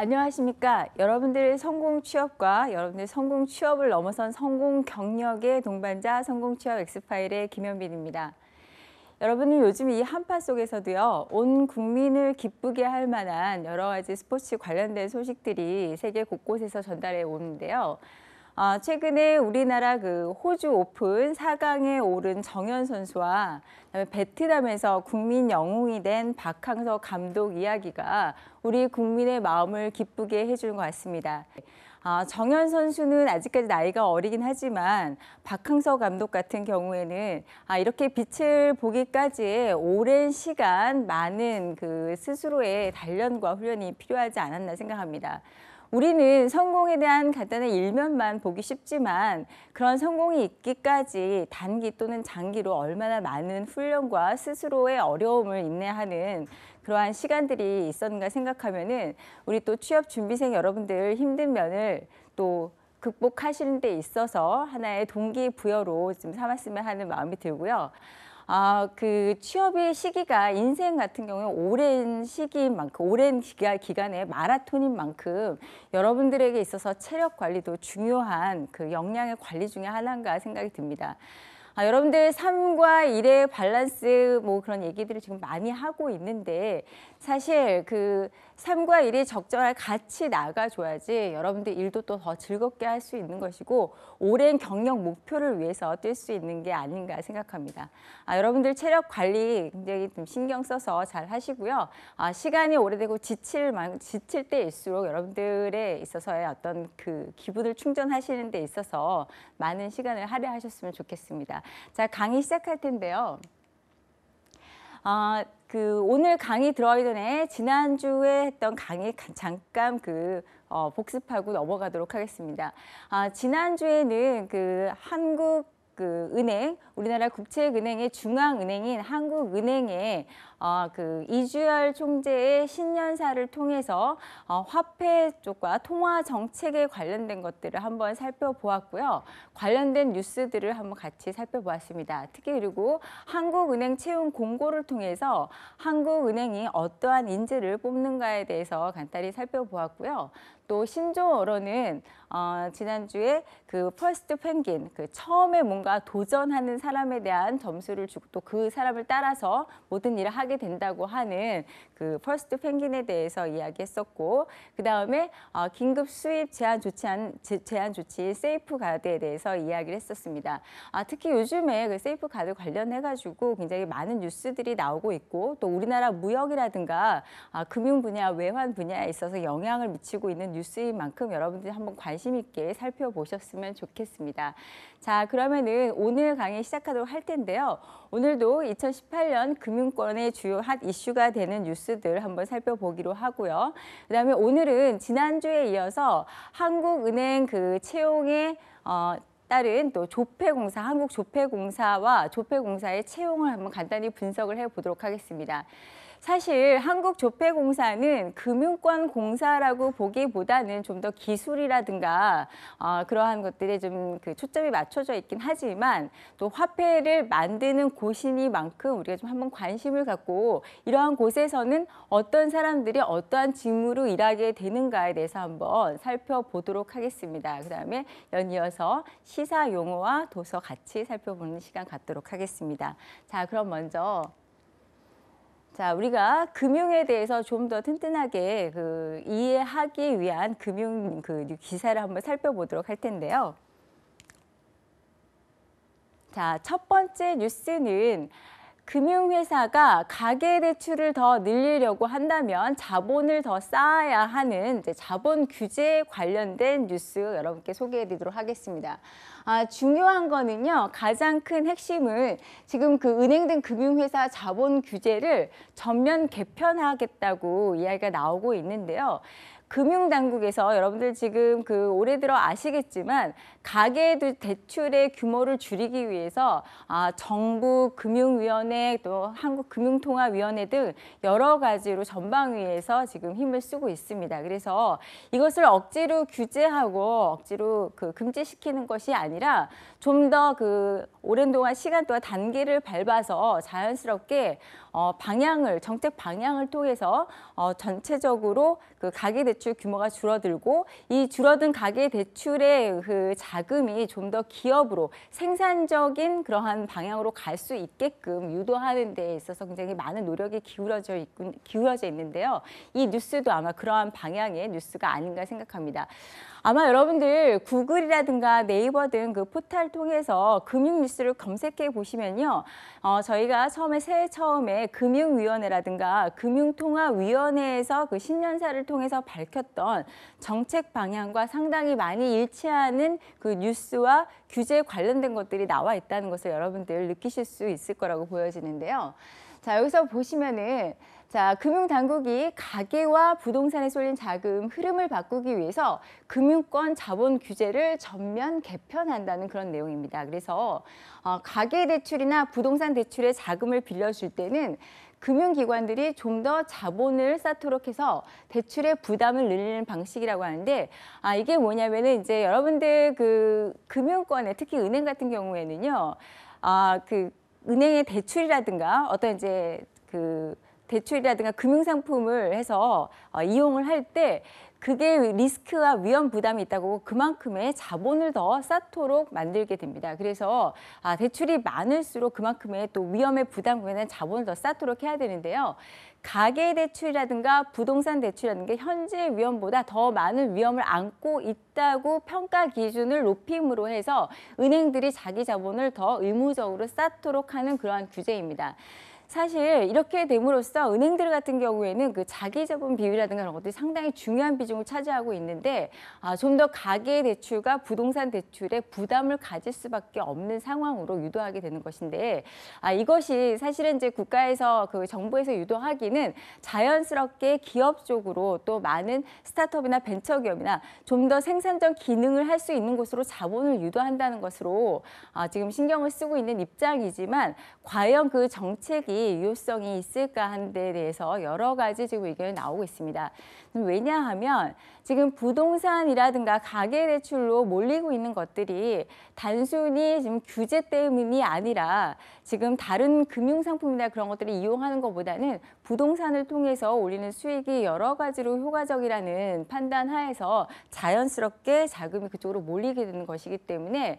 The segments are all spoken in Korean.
안녕하십니까. 여러분들의 성공 취업과 여러분들의 성공 취업을 넘어선 성공 경력의 동반자 성공 취업 엑스파일의 김현빈입니다. 여러분은 요즘 이 한파 속에서도요, 온 국민을 기쁘게 할 만한 여러 가지 스포츠 관련된 소식들이 세계 곳곳에서 전달해 오는데요. 최근에 우리나라 그 호주 오픈 4강에 오른 정현 선수와 그다음에 베트남에서 국민 영웅이 된 박항서 감독 이야기가 우리 국민의 마음을 기쁘게 해주는 것 같습니다. 정현 선수는 아직까지 나이가 어리긴 하지만 박항서 감독 같은 경우에는 이렇게 빛을 보기까지 오랜 시간 많은 그 스스로의 단련과 훈련이 필요하지 않았나 생각합니다. 우리는 성공에 대한 간단한 일면만 보기 쉽지만 그런 성공이 있기까지 단기 또는 장기로 얼마나 많은 훈련과 스스로의 어려움을 인내하는 그러한 시간들이 있었는가 생각하면은 우리 또 취업 준비생 여러분들 힘든 면을 또 극복하시는 데 있어서 하나의 동기부여로 좀 삼았으면 하는 마음이 들고요. 그 취업의 시기가 인생 같은 경우에 오랜 시기인 만큼, 오랜 기간의 마라톤인 만큼 여러분들에게 있어서 체력 관리도 중요한 그 역량의 관리 중에 하나인가 생각이 듭니다. 여러분들 삶과 일의 밸런스 뭐 그런 얘기들을 지금 많이 하고 있는데 사실 그 삶과 일이 적절하게 같이 나가줘야지 여러분들 일도 또 더 즐겁게 할 수 있는 것이고 오랜 경력 목표를 위해서 뛸 수 있는 게 아닌가 생각합니다. 여러분들 체력 관리 굉장히 좀 신경 써서 잘 하시고요. 시간이 오래되고 지칠 때일수록 여러분들에 있어서의 어떤 그 기분을 충전하시는 데 있어서 많은 시간을 할애하셨으면 좋겠습니다. 자, 강의 시작할 텐데요. 오늘 강의 들어가기 전에 지난주에 했던 강의 잠깐 복습하고 넘어가도록 하겠습니다. 지난주에는 은행, 우리나라 국책은행의 중앙은행인 한국은행의 이주열 총재의 신년사를 통해서 화폐 쪽과 통화 정책에 관련된 것들을 한번 살펴보았고요. 관련된 뉴스들을 한번 같이 살펴보았습니다. 특히 그리고 한국은행 채용 공고를 통해서 한국은행이 어떠한 인재를 뽑는가에 대해서 간단히 살펴보았고요. 또 신조어로는 지난주에 그 퍼스트 펭귄, 처음에 뭔가 도전하는 사람에 대한 점수를 주고 또 그 사람을 따라서 모든 일을 하게 된다고 하는 그 퍼스트 펭귄에 대해서 이야기했었고, 그 다음에 긴급 수입 제한 조치 세이프 가드에 대해서 이야기를 했었습니다. 특히 요즘에 그 세이프 가드 관련해가지고 굉장히 많은 뉴스들이 나오고 있고 또 우리나라 무역이라든가 금융 분야, 외환 분야에 있어서 영향을 미치고 있는 뉴스인 만큼 여러분들이 한번 관심 있게 살펴보셨으면 좋겠습니다. 자, 그러면은 오늘 강의 시작하도록 할 텐데요. 오늘도 2018년 금융권의 주요 핫 이슈가 되는 뉴스들 한번 살펴보기로 하고요. 그다음에 오늘은 지난주에 이어서 한국은행 그 채용에 따른 또 조폐공사, 한국조폐공사와 조폐공사의 채용을 한번 간단히 분석을 해보도록 하겠습니다. 사실 한국조폐공사는 금융권 공사라고 보기보다는 좀 더 기술이라든가 그러한 것들에 좀 초점이 맞춰져 있긴 하지만 또 화폐를 만드는 곳이니만큼 우리가 좀 한번 관심을 갖고 이러한 곳에서는 어떤 사람들이 어떠한 직무로 일하게 되는가에 대해서 한번 살펴보도록 하겠습니다. 그다음에 연이어서 시사 용어와 도서 같이 살펴보는 시간 갖도록 하겠습니다. 자, 그럼 먼저 우리가 금융에 대해서 좀 더 튼튼하게 이해하기 위한 금융 기사를 한번 살펴보도록 할 텐데요. 자, 첫 번째 뉴스는 금융회사가 가계대출을 더 늘리려고 한다면 자본을 더 쌓아야 하는 자본 규제에 관련된 뉴스 여러분께 소개해드리도록 하겠습니다. 중요한 거는요, 가장 큰 핵심은 지금 은행 등 금융회사 자본 규제를 전면 개편하겠다고 이야기가 나오고 있는데요. 금융당국에서 여러분들 지금 올해 들어 아시겠지만 가계대출의 규모를 줄이기 위해서 정부 금융위원회 또 한국금융통화위원회 등 여러 가지로 전방위에서 지금 힘을 쓰고 있습니다. 그래서 이것을 억지로 규제하고 억지로 금지시키는 것이 아니라 좀 더 오랜 동안 시간 동안 단계를 밟아서 자연스럽게 정책 방향을 통해서 전체적으로 가계대출 가계대출 규모가 줄어들고 이 줄어든 가계대출의 그 자금이 좀 더 기업으로 생산적인 그러한 방향으로 갈 수 있게끔 유도하는 데 있어서 굉장히 많은 노력이 기울어져 있는데요. 이 뉴스도 아마 그러한 방향의 뉴스가 아닌가 생각합니다. 아마 여러분들 구글이라든가 네이버 등 그 포털 통해서 금융 뉴스를 검색해 보시면요. 저희가 새해 처음에 금융위원회라든가 금융통화위원회에서 그 신년사를 통해서 밝혔던 정책 방향과 상당히 많이 일치하는 그 뉴스와 규제에 관련된 것들이 나와 있다는 것을 여러분들 느끼실 수 있을 거라고 보여지는데요. 자, 여기서 보시면은 자, 금융당국이 가계와 부동산에 쏠린 자금 흐름을 바꾸기 위해서 금융권 자본 규제를 전면 개편한다는 그런 내용입니다. 그래서 가계대출이나 부동산 대출에 자금을 빌려줄 때는 금융기관들이 좀 더 자본을 쌓도록 해서 대출의 부담을 늘리는 방식이라고 하는데 이게 뭐냐면은 이제 여러분들 그 금융권에 특히 은행 같은 경우에는요. 그 은행의 대출이라든가 어떤 이제 그 대출이라든가 금융상품을 해서 이용을 할 때 그게 리스크와 위험 부담이 있다고 그만큼의 자본을 더 쌓도록 만들게 됩니다. 그래서 대출이 많을수록 그만큼의 또 위험의 부담에 자본을 더 쌓도록 해야 되는데요. 가계대출이라든가 부동산 대출이라든가 현재 위험보다 더 많은 위험을 안고 있다고 평가 기준을 높임으로 해서 은행들이 자기 자본을 더 의무적으로 쌓도록 하는 그러한 규제입니다. 사실 이렇게 됨으로써 은행들 같은 경우에는 그 자기 자본 비율이라든가 그런 것들이 상당히 중요한 비중을 차지하고 있는데 좀 더 가계 대출과 부동산 대출에 부담을 가질 수밖에 없는 상황으로 유도하게 되는 것인데 이것이 사실은 이제 국가에서 그 정부에서 유도하기는 자연스럽게 기업 쪽으로 또 많은 스타트업이나 벤처기업이나 좀 더 생산적 기능을 할 수 있는 곳으로 자본을 유도한다는 것으로 지금 신경을 쓰고 있는 입장이지만 과연 그 정책이 유효성이 있을까 하는 데 대해서 여러 가지 지금 의견이 나오고 있습니다. 왜냐하면 지금 부동산이라든가 가계대출로 몰리고 있는 것들이 단순히 지금 규제 때문이 아니라 지금 다른 금융상품이나 그런 것들을 이용하는 것보다는 부동산을 통해서 올리는 수익이 여러 가지로 효과적이라는 판단 하에서 자연스럽게 자금이 그쪽으로 몰리게 되는 것이기 때문에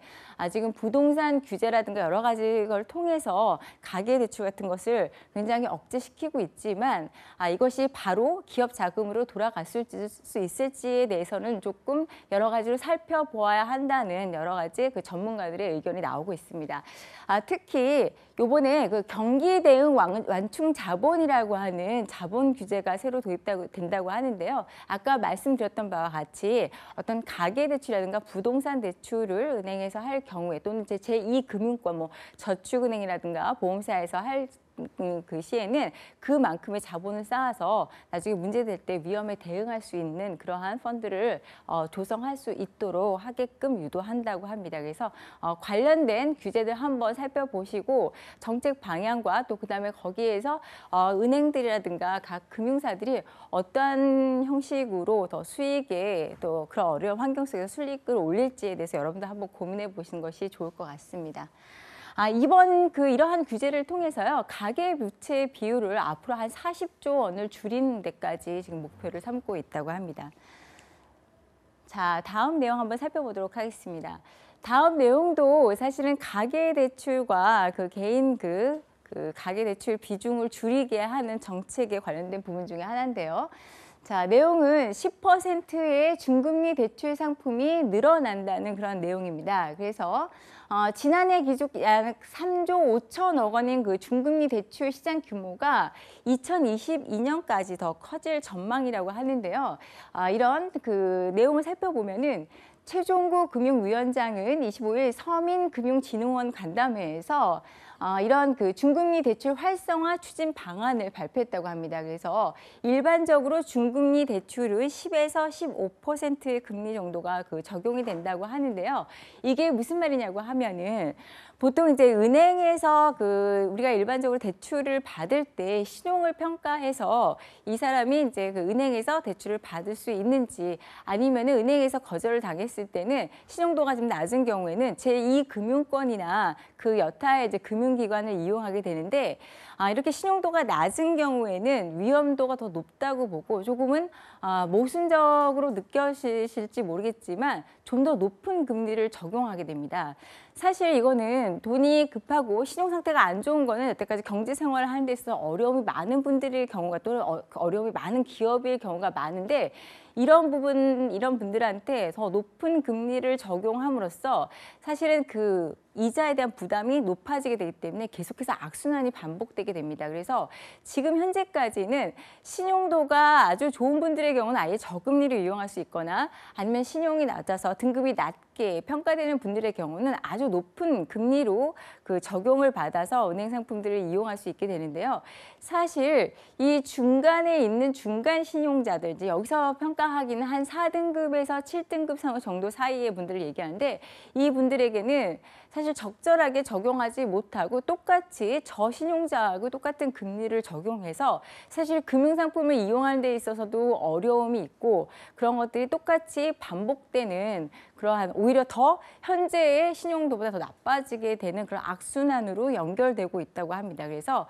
지금 부동산 규제라든가 여러 가지 걸 통해서 가계대출 같은 것을 굉장히 억제시키고 있지만 이것이 바로 기업 자금으로 돌아갈 수 있을지에 대해서는 조금 여러 가지로 살펴보아야 한다는 여러 가지 그 전문가들의 의견이 나오고 있습니다. 특히 요번에 그 경기 대응 완충 자본이라고 하는 자본 규제가 새로 도입된다고 하는데요. 아까 말씀드렸던 바와 같이 어떤 가계대출이라든가 부동산 대출을 은행에서 할 경우에 또는 제2금융권 뭐 저축은행이라든가 보험사에서 할 그 시에는 그만큼의 자본을 쌓아서 나중에 문제될 때 위험에 대응할 수 있는 그러한 펀드를 조성할 수 있도록 하게끔 유도한다고 합니다. 그래서 관련된 규제들 한번 살펴보시고 정책 방향과 또 그다음에 거기에서 은행들이라든가 각 금융사들이 어떠한 형식으로 더 수익에 또 그런 어려운 환경 속에서 수익을 올릴지에 대해서 여러분들 한번 고민해 보시는 것이 좋을 것 같습니다. 이번 이러한 규제를 통해서요, 가계부채 비율을 앞으로 한 40조 원을 줄이는 데까지 지금 목표를 삼고 있다고 합니다. 자, 다음 내용 한번 살펴보도록 하겠습니다. 다음 내용도 사실은 가계대출과 그 개인 그 가계대출 비중을 줄이게 하는 정책에 관련된 부분 중에 하나인데요. 자, 내용은 10%의 중금리 대출 상품이 늘어난다는 그런 내용입니다. 그래서 지난해 기준 약 3조 5천억 원인 그 중금리 대출 시장 규모가 2022년까지 더 커질 전망이라고 하는데요. 이런 그 내용을 살펴보면은 최종구 금융위원장은 25일 서민금융진흥원 간담회에서 이런 그 중금리 대출 활성화 추진 방안을 발표했다고 합니다. 그래서 일반적으로 중금리 대출은 10에서 15%의 금리 정도가 적용이 된다고 하는데요. 이게 무슨 말이냐고 하면은 보통 이제 은행에서 우리가 일반적으로 대출을 받을 때 신용을 평가해서 이 사람이 이제 은행에서 대출을 받을 수 있는지, 아니면 은행에서 거절을 당했을 때는 신용도가 좀 낮은 경우에는 제2금융권이나 그 여타의 이제 금융기관을 이용하게 되는데, 이렇게 신용도가 낮은 경우에는 위험도가 더 높다고 보고 조금은 모순적으로 느껴지실지 모르겠지만 좀 더 높은 금리를 적용하게 됩니다. 사실 이거는 돈이 급하고 신용 상태가 안 좋은 거는 여태까지 경제 생활을 하는 데 있어서 어려움이 많은 분들의 경우가, 또는 어려움이 많은 기업일 경우가 많은데, 이런 분들한테 더 높은 금리를 적용함으로써 사실은 그 이자에 대한 부담이 높아지게 되기 때문에 계속해서 악순환이 반복되게 됩니다. 그래서 지금 현재까지는 신용도가 아주 좋은 분들의 경우는 아예 저금리를 이용할 수 있거나, 아니면 신용이 낮아서 등급이 낮게 평가되는 분들의 경우는 아주 높은 금리로 그 적용을 받아서 은행 상품들을 이용할 수 있게 되는데요. 사실 이 중간에 있는 중간 신용자들, 이제 여기서 평가하기는 한 4등급에서 7등급 정도 사이의 분들을 얘기하는데, 이 분들에게는 사실 적절하게 적용하지 못하고 똑같이 저신용자하고 똑같은 금리를 적용해서 사실 금융상품을 이용하는 데 있어서도 어려움이 있고, 그런 것들이 똑같이 반복되는 그러한, 오히려 더 현재의 신용도보다 더 나빠지게 되는 그런 악순환으로 연결되고 있다고 합니다. 그래서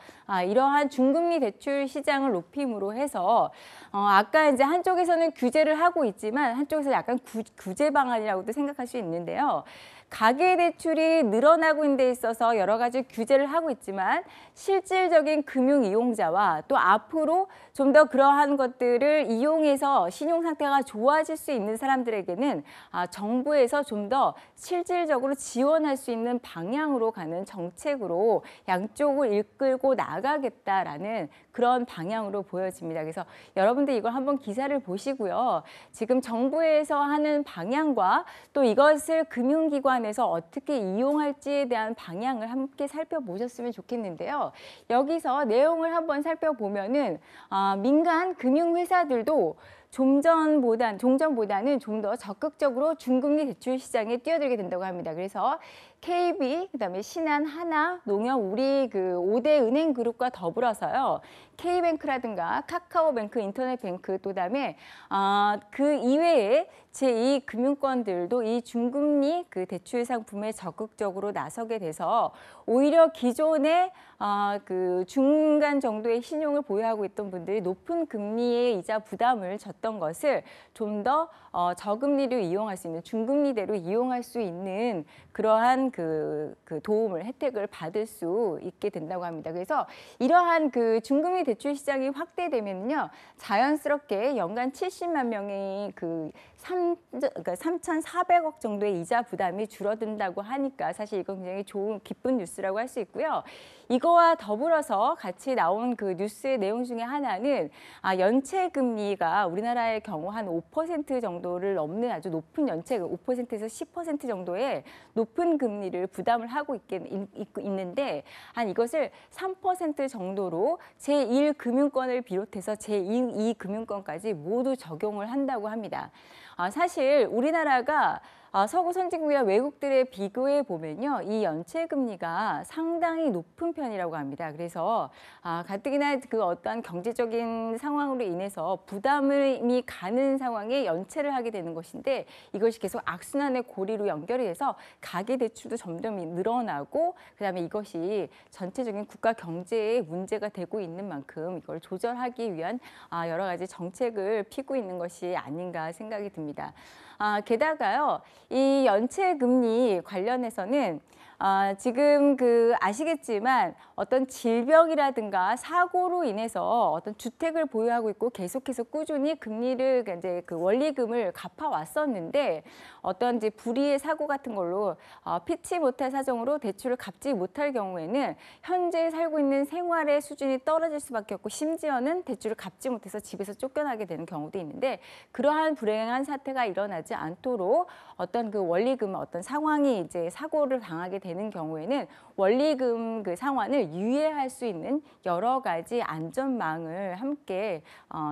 이러한 중금리 대출 시장을 높임으로 해서 아까 이제 한쪽에서는 규제를 하고 있지만 한쪽에서 약간 구제 방안이라고도 생각할 수 있는데요. 가계대출이 늘어나고 있는 데 있어서 여러 가지 규제를 하고 있지만, 실질적인 금융 이용자와 또 앞으로 좀 더 그러한 것들을 이용해서 신용 상태가 좋아질 수 있는 사람들에게는 정부에서 좀 더 실질적으로 지원할 수 있는 방향으로 가는 정책으로 양쪽을 이끌고 나가겠다라는 그런 방향으로 보여집니다. 그래서 여러분들 이걸 한번 기사를 보시고요. 지금 정부에서 하는 방향과 또 이것을 금융기관에서 어떻게 이용할지에 대한 방향을 함께 살펴보셨으면 좋겠는데요. 여기서 내용을 한번 살펴보면은 민간 금융회사들도 종전보다는 좀 더 적극적으로 중금리 대출 시장에 뛰어들게 된다고 합니다. 그래서 KB, 그다음에 신한, 하나, 농협, 우리 그 5대 은행 그룹과 더불어서요. K뱅크라든가 카카오뱅크, 인터넷뱅크, 또 그다음에 그 이외에 제2금융권들도 이 중금리 그 대출 상품에 적극적으로 나서게 돼서 오히려 기존에 그 중간 정도의 신용을 보유하고 있던 분들이 높은 금리의 이자 부담을 졌던 것을 좀 더 저금리를 이용할 수 있는, 중금리대로 이용할 수 있는 그러한 그 도움을, 혜택을 받을 수 있게 된다고 합니다. 그래서 이러한 그 중금리 대출 시장이 확대되면요, 자연스럽게 연간 70만 명이 그러니까 3,400억 정도의 이자 부담이 줄어든다고 하니까 사실 이건 굉장히 좋은, 기쁜 뉴스라고 할 수 있고요. 이거와 더불어서 같이 나온 그 뉴스의 내용 중에 하나는 연체 금리가 우리나라의 경우 한 5% 정도를 넘는 아주 높은 연체, 5%에서 10% 정도의 높은 금리를 부담을 하고 있는데, 이것을 3% 정도로 제1금융권을 비롯해서 제2금융권까지 모두 적용을 한다고 합니다. 사실 우리나라가 서구 선진국이나 외국들에 비교해 보면요, 이 연체 금리가 상당히 높은 편이라고 합니다. 그래서 가뜩이나 그 어떠한 경제적인 상황으로 인해서 부담이 가는 상황에 연체를 하게 되는 것인데, 이것이 계속 악순환의 고리로 연결이 돼서 가계 대출도 점점 늘어나고, 그다음에 이것이 전체적인 국가 경제에 문제가 되고 있는 만큼 이걸 조절하기 위한 여러 가지 정책을 피고 있는 것이 아닌가 생각이 듭니다. 게다가요, 이 연체 금리 관련해서는 지금 아시겠지만 어떤 질병이라든가 사고로 인해서 어떤 주택을 보유하고 있고 계속해서 꾸준히 금리를 이제 그 원리금을 갚아 왔었는데, 어떤 이제 불의의 사고 같은 걸로 피치 못할 사정으로 대출을 갚지 못할 경우에는 현재 살고 있는 생활의 수준이 떨어질 수밖에 없고, 심지어는 대출을 갚지 못해서 집에서 쫓겨나게 되는 경우도 있는데, 그러한 불행한 사태가 일어나지 않도록 어떤 그 원리금, 어떤 상황이 이제 사고를 당하게 되는 되는 경우에는 원리금 그 상환을 유예할 수 있는 여러 가지 안전망을 함께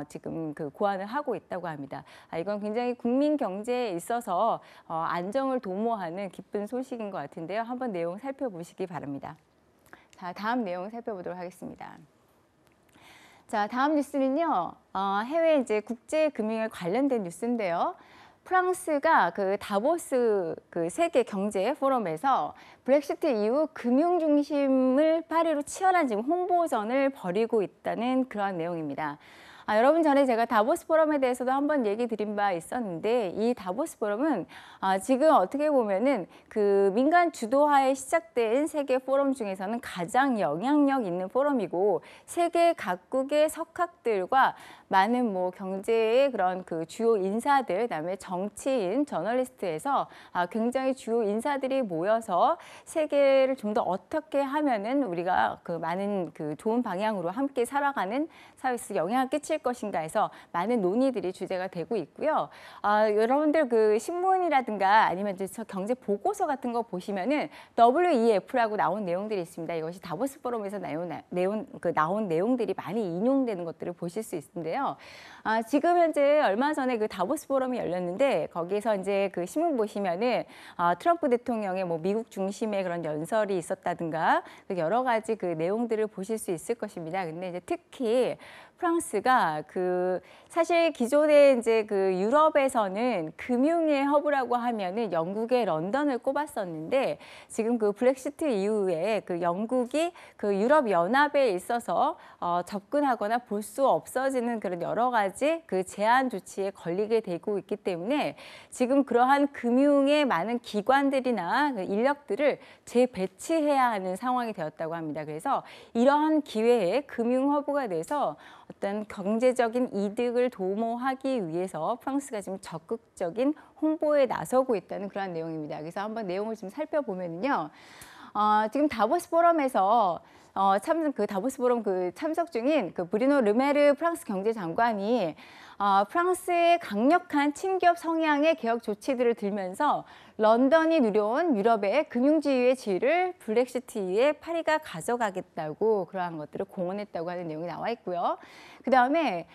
지금 그 고안을 하고 있다고 합니다. 이건 굉장히 국민 경제에 있어서 안정을 도모하는 기쁜 소식인 것 같은데요. 한번 내용 살펴보시기 바랍니다. 자, 다음 내용 살펴보도록 하겠습니다. 자, 다음 뉴스는요. 해외 이제 국제 금융에 관련된 뉴스인데요. 프랑스가 그 다보스 그 세계 경제 포럼에서 브렉시트 이후 금융 중심을 파리로 치열한 지금 홍보전을 벌이고 있다는 그러한 내용입니다. 여러분 전에 제가 다보스 포럼에 대해서도 한번 얘기 드린 바 있었는데 이 다보스 포럼은 지금 어떻게 보면은 그 민간 주도하에 시작된 세계 포럼 중에서는 가장 영향력 있는 포럼이고 세계 각국의 석학들과 많은 뭐 경제의 그런 그 주요 인사들, 그다음에 정치인, 저널리스트에서 굉장히 주요 인사들이 모여서 세계를 좀 더 어떻게 하면은 우리가 그 많은 그 좋은 방향으로 함께 살아가는 사회에 영향을 끼칠 것인가 해서 많은 논의들이 주제가 되고 있고요. 여러분들 그 신문이라든가 아니면 이제 경제 보고서 같은 거 보시면은 WEF라고 나온 내용들이 있습니다. 이것이 다보스 포럼에서 나온 내용들이 많이 인용되는 것들을 보실 수 있는데요. 지금 현재 얼마 전에 그 다보스 포럼이 열렸는데 거기에서 이제 그 신문 보시면은 트럼프 대통령의 뭐 미국 중심의 그런 연설이 있었다든가 여러 가지 그 내용들을 보실 수 있을 것입니다. 근데 이제 특히 프랑스가 그 사실 기존에 이제 그 유럽에서는 금융의 허브라고 하면은 영국의 런던을 꼽았었는데 지금 그 브렉시트 이후에 그 영국이 그 유럽 연합에 있어서 접근하거나 볼 수 없어지는 그런 여러 가지 그 제한 조치에 걸리게 되고 있기 때문에 지금 그러한 금융의 많은 기관들이나 그 인력들을 재배치해야 하는 상황이 되었다고 합니다. 그래서 이러한 기회에 금융 허브가 돼서 어떤 경제적인 이득을 도모하기 위해서 프랑스가 지금 적극적인 홍보에 나서고 있다는 그런 내용입니다. 그래서 한번 내용을 좀 살펴보면요. 지금 다보스 포럼에서 다보스 포럼 그 참석 중인 그 브루노 르메르 프랑스 경제장관이 프랑스의 강력한 친기업 성향의 개혁 조치들을 들면서 런던이 누려온 유럽의 금융지위의 지위를 브렉시트 이후에 파리가 가져가겠다고 그러한 것들을 공언했다고 하는 내용이 나와 있고요. 그다음에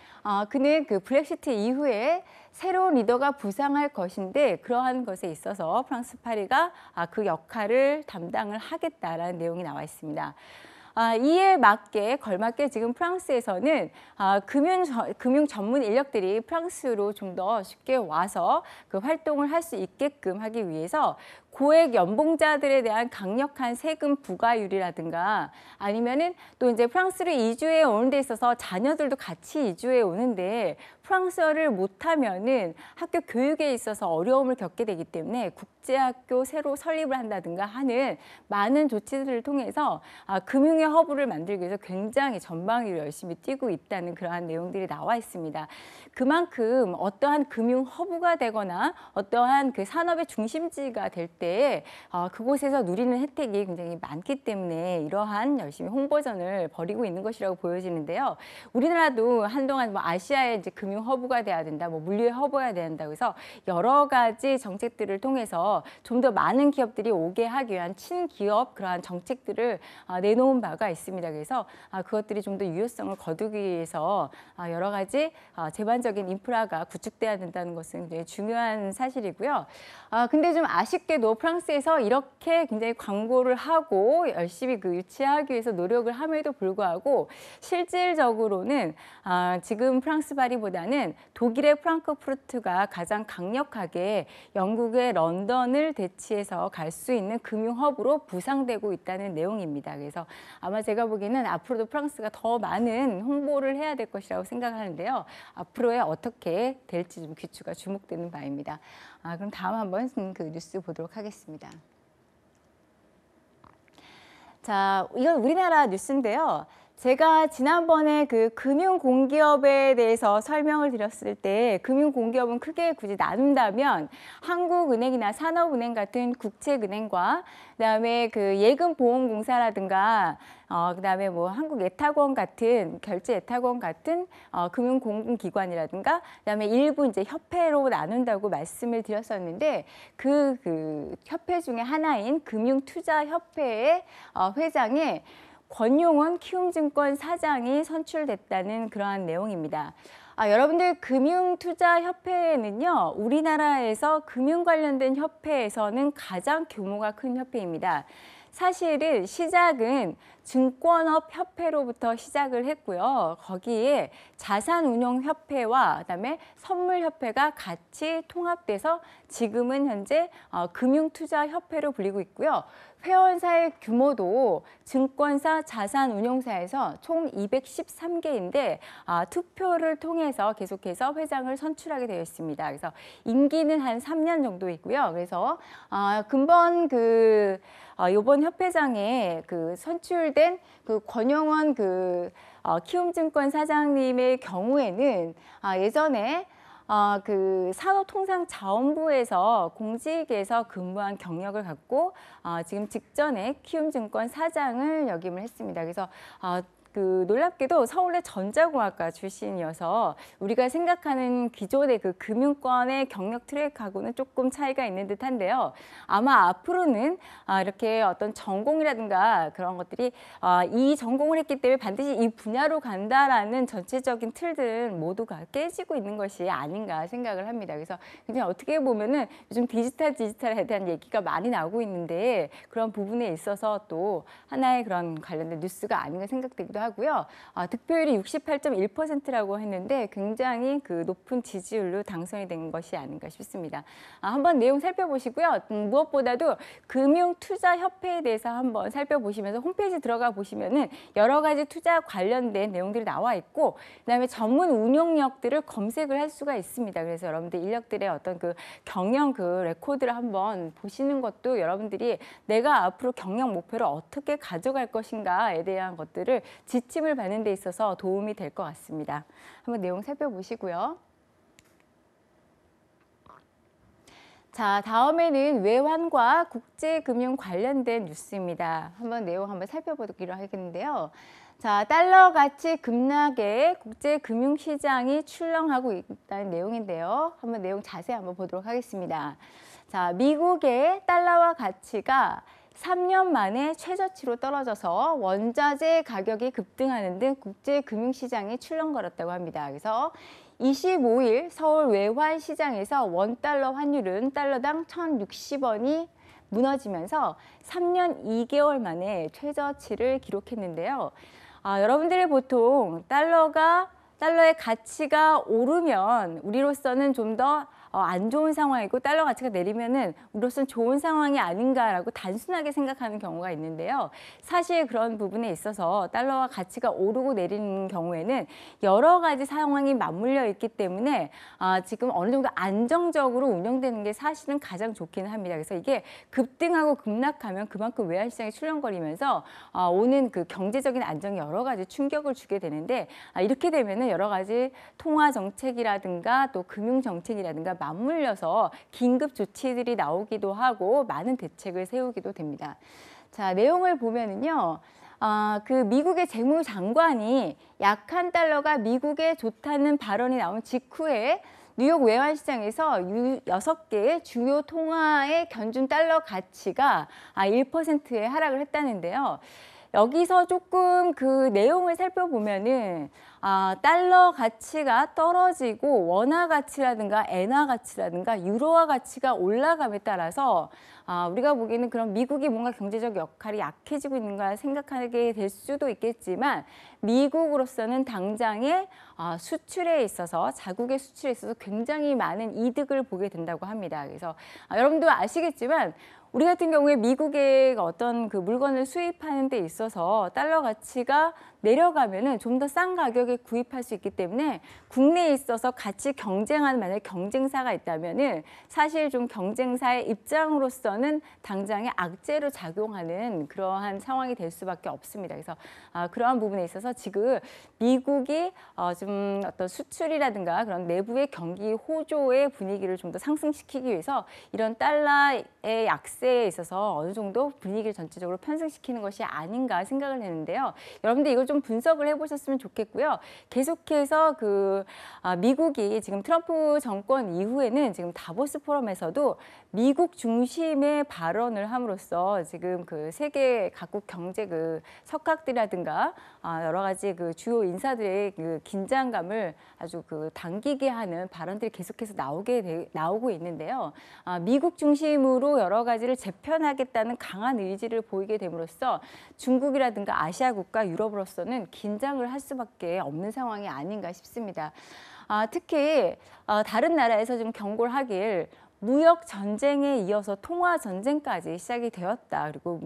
그는 그 브렉시트 이후에 새로운 리더가 부상할 것인데 그러한 것에 있어서 프랑스 파리가 그 역할을 담당을 하겠다라는 내용이 나와 있습니다. 이에 맞게 걸맞게 지금 프랑스에서는 금융 전문 인력들이 프랑스로 좀 더 쉽게 와서 그 활동을 할 수 있게끔 하기 위해서 고액 연봉자들에 대한 강력한 세금 부과율이라든가 아니면은 또 이제 프랑스로 이주해 오는 데 있어서 자녀들도 같이 이주해 오는데 프랑스어를 못하면은 학교 교육에 있어서 어려움을 겪게 되기 때문에 국제학교 새로 설립을 한다든가 하는 많은 조치들을 통해서 금융의 허브를 만들기 위해서 굉장히 전방위로 열심히 뛰고 있다는 그러한 내용들이 나와 있습니다. 그만큼 어떠한 금융 허브가 되거나 어떠한 그 산업의 중심지가 될 때 그곳에서 누리는 혜택이 굉장히 많기 때문에 이러한 열심히 홍보전을 벌이고 있는 것이라고 보여지는데요. 우리나라도 한동안 뭐 아시아의 이제 금융 허브가 돼야 된다, 뭐 물류의 허브가 돼야 된다. 그래서 여러 가지 정책들을 통해서 좀 더 많은 기업들이 오게 하기 위한 친기업 그러한 정책들을 내놓은 바가 있습니다. 그래서 그것들이 좀 더 유효성을 거두기 위해서 여러 가지 제반적인 인프라가 구축돼야 된다는 것은 굉장히 중요한 사실이고요. 근데 좀 아쉽게도 프랑스에서 이렇게 굉장히 광고를 하고 열심히 그 유치하기 위해서 노력을 함에도 불구하고 실질적으로는 지금 프랑스 파리보다는 독일의 프랑크푸르트가 가장 강력하게 영국의 런던을 대치해서 갈 수 있는 금융 허브로 부상되고 있다는 내용입니다. 그래서 아마 제가 보기에는 앞으로도 프랑스가 더 많은 홍보를 해야 될 것이라고 생각하는데요. 앞으로에 어떻게 될지 좀 귀추가 주목되는 바입니다. 그럼 다음 한번 그 뉴스 보도록 하겠습니다. 자, 이건 우리나라 뉴스인데요. 제가 지난번에 그 금융공기업에 대해서 설명을 드렸을 때 금융공기업은 크게 굳이 나눈다면 한국은행이나 산업은행 같은 국책은행과 그다음에 그 예금보험공사라든가 그다음에 뭐 한국예탁원 같은 결제예탁원 같은 금융공공기관이라든가 그다음에 일부 이제 협회로 나눈다고 말씀을 드렸었는데 그 협회 중에 하나인 금융투자협회의 회장에 권용원 키움증권 사장이 선출됐다는 그러한 내용입니다. 여러분들 금융투자협회는요, 우리나라에서 금융 관련된 협회에서는 가장 규모가 큰 협회입니다. 사실은 시작은 증권업협회로부터 시작을 했고요. 거기에 자산운용협회와 그다음에 선물협회가 같이 통합돼서 지금은 현재 금융투자협회로 불리고 있고요. 회원사의 규모도 증권사, 자산운용사에서 총 213개인데 투표를 통해서 계속해서 회장을 선출하게 되어 있습니다. 그래서 임기는 한 3년 정도 있고요. 그래서 근본 이번 협회장에 선출된 권영원 키움증권 사장님의 경우에는 예전에 산업통상자원부에서 공직에서 근무한 경력을 갖고 지금 직전에 키움증권 사장을 역임을 했습니다. 그래서 놀랍게도 서울대 전자공학과 출신이어서 우리가 생각하는 기존의 금융권의 경력 트랙하고는 조금 차이가 있는 듯한데요. 아마 앞으로는 이렇게 어떤 전공이라든가 그런 것들이 이 전공을 했기 때문에 반드시 이 분야로 간다라는 전체적인 틀들은 모두가 깨지고 있는 것이 아닌가 생각을 합니다. 그래서 그냥 어떻게 보면은 요즘 디지털에 대한 얘기가 많이 나오고 있는데 그런 부분에 있어서 또 하나의 그런 관련된 뉴스가 아닌가 생각되기도 하고요. 득표율이 68.1%라고 했는데 굉장히 높은 지지율로 당선이 된 것이 아닌가 싶습니다. 한번 내용 살펴보시고요. 무엇보다도 금융투자협회에 대해서 한번 살펴보시면서 홈페이지 들어가 보시면은 여러 가지 투자 관련된 내용들이 나와 있고 그다음에 전문 운용력들을 검색을 할 수가 있습니다. 그래서 여러분들 인력들의 어떤 경영 레코드를 한번 보시는 것도 여러분들이 내가 앞으로 경영 목표를 어떻게 가져갈 것인가에 대한 것들을 지침을 받는 데 있어서 도움이 될 것 같습니다. 한번 내용 살펴보시고요. 자, 다음에는 외환과 국제금융 관련된 뉴스입니다. 내용 한번 살펴보기로 하겠는데요. 자, 달러 가치 급락에 국제금융시장이 출렁하고 있다는 내용인데요. 내용 자세히 한번 보도록 하겠습니다. 자, 미국의 달러화 가치가 3년 만에 최저치로 떨어져서 원자재 가격이 급등하는 등 국제금융시장이 출렁거렸다고 합니다. 그래서 25일 서울 외환시장에서 원달러 환율은 달러당 1,060원이 무너지면서 3년 2개월 만에 최저치를 기록했는데요. 여러분들이 보통 달러의 가치가 오르면 우리로서는 좀 더 안 좋은 상황이고 달러 가치가 내리면은 우리로서는 좋은 상황이 아닌가라고 단순하게 생각하는 경우가 있는데요. 사실 그런 부분에 있어서 달러와 가치가 오르고 내리는 경우에는 여러 가지 상황이 맞물려 있기 때문에 지금 어느 정도 안정적으로 운영되는 게 사실은 가장 좋기는 합니다. 그래서 이게 급등하고 급락하면 그만큼 외환시장이 출렁거리면서 오는 경제적인 안정에 여러 가지 충격을 주게 되는데 이렇게 되면은 여러 가지 통화 정책이라든가 또 금융 정책이라든가 맞물려서 긴급 조치들이 나오기도 하고 많은 대책을 세우기도 됩니다. 자, 내용을 보면은요. 미국의 재무장관이 약한 달러가 미국에 좋다는 발언이 나온 직후에 뉴욕 외환시장에서 6개의 주요 통화의 견준 달러 가치가 1%의 하락을 했다는데요. 여기서 조금 내용을 살펴보면은 달러 가치가 떨어지고 원화 가치라든가 엔화 가치라든가 유로화 가치가 올라감에 따라서 우리가 보기에는 그런 미국이 뭔가 경제적 역할이 약해지고 있는가 생각하게 될 수도 있겠지만 미국으로서는 당장에 수출에 있어서 자국의 수출에 있어서 굉장히 많은 이득을 보게 된다고 합니다. 그래서 여러분도 아시겠지만 우리 같은 경우에 미국의 어떤 그 물건을 수입하는 데 있어서 달러 가치가 내려가면은 좀 더 싼 가격에 구입할 수 있기 때문에 국내에 있어서 같이 경쟁하는 만약 경쟁사가 있다면은 사실 좀 경쟁사의 입장으로서는 당장의 악재로 작용하는 그러한 상황이 될 수밖에 없습니다. 그래서 그러한 부분에 있어서 지금 미국이 좀 어떤 수출이라든가 그런 내부의 경기 호조의 분위기를 좀 더 상승시키기 위해서 이런 달러의 약세에 있어서 어느 정도 분위기를 전체적으로 편승시키는 것이 아닌가 생각을 했는데요. 여러분들 이걸 좀 분석을 해보셨으면 좋겠고요. 계속해서 미국이 지금 트럼프 정권 이후에는 지금 다보스 포럼에서도 미국 중심의 발언을 함으로써 지금 그 세계 각국 경제 그 석학들이라든가 여러 가지 그 주요 인사들의 그 긴장감을 아주 그 당기게 하는 발언들이 계속해서 나오고 있는데요. 미국 중심으로 여러 가지를 재편하겠다는 강한 의지를 보이게 됨으로써 중국이라든가 아시아 국가, 유럽으로서는 긴장을 할 수밖에 없는 상황이 아닌가 싶습니다. 특히 다른 나라에서 좀 경고를 하길 무역 전쟁에 이어서 통화 전쟁까지 시작이 되었다. 그리고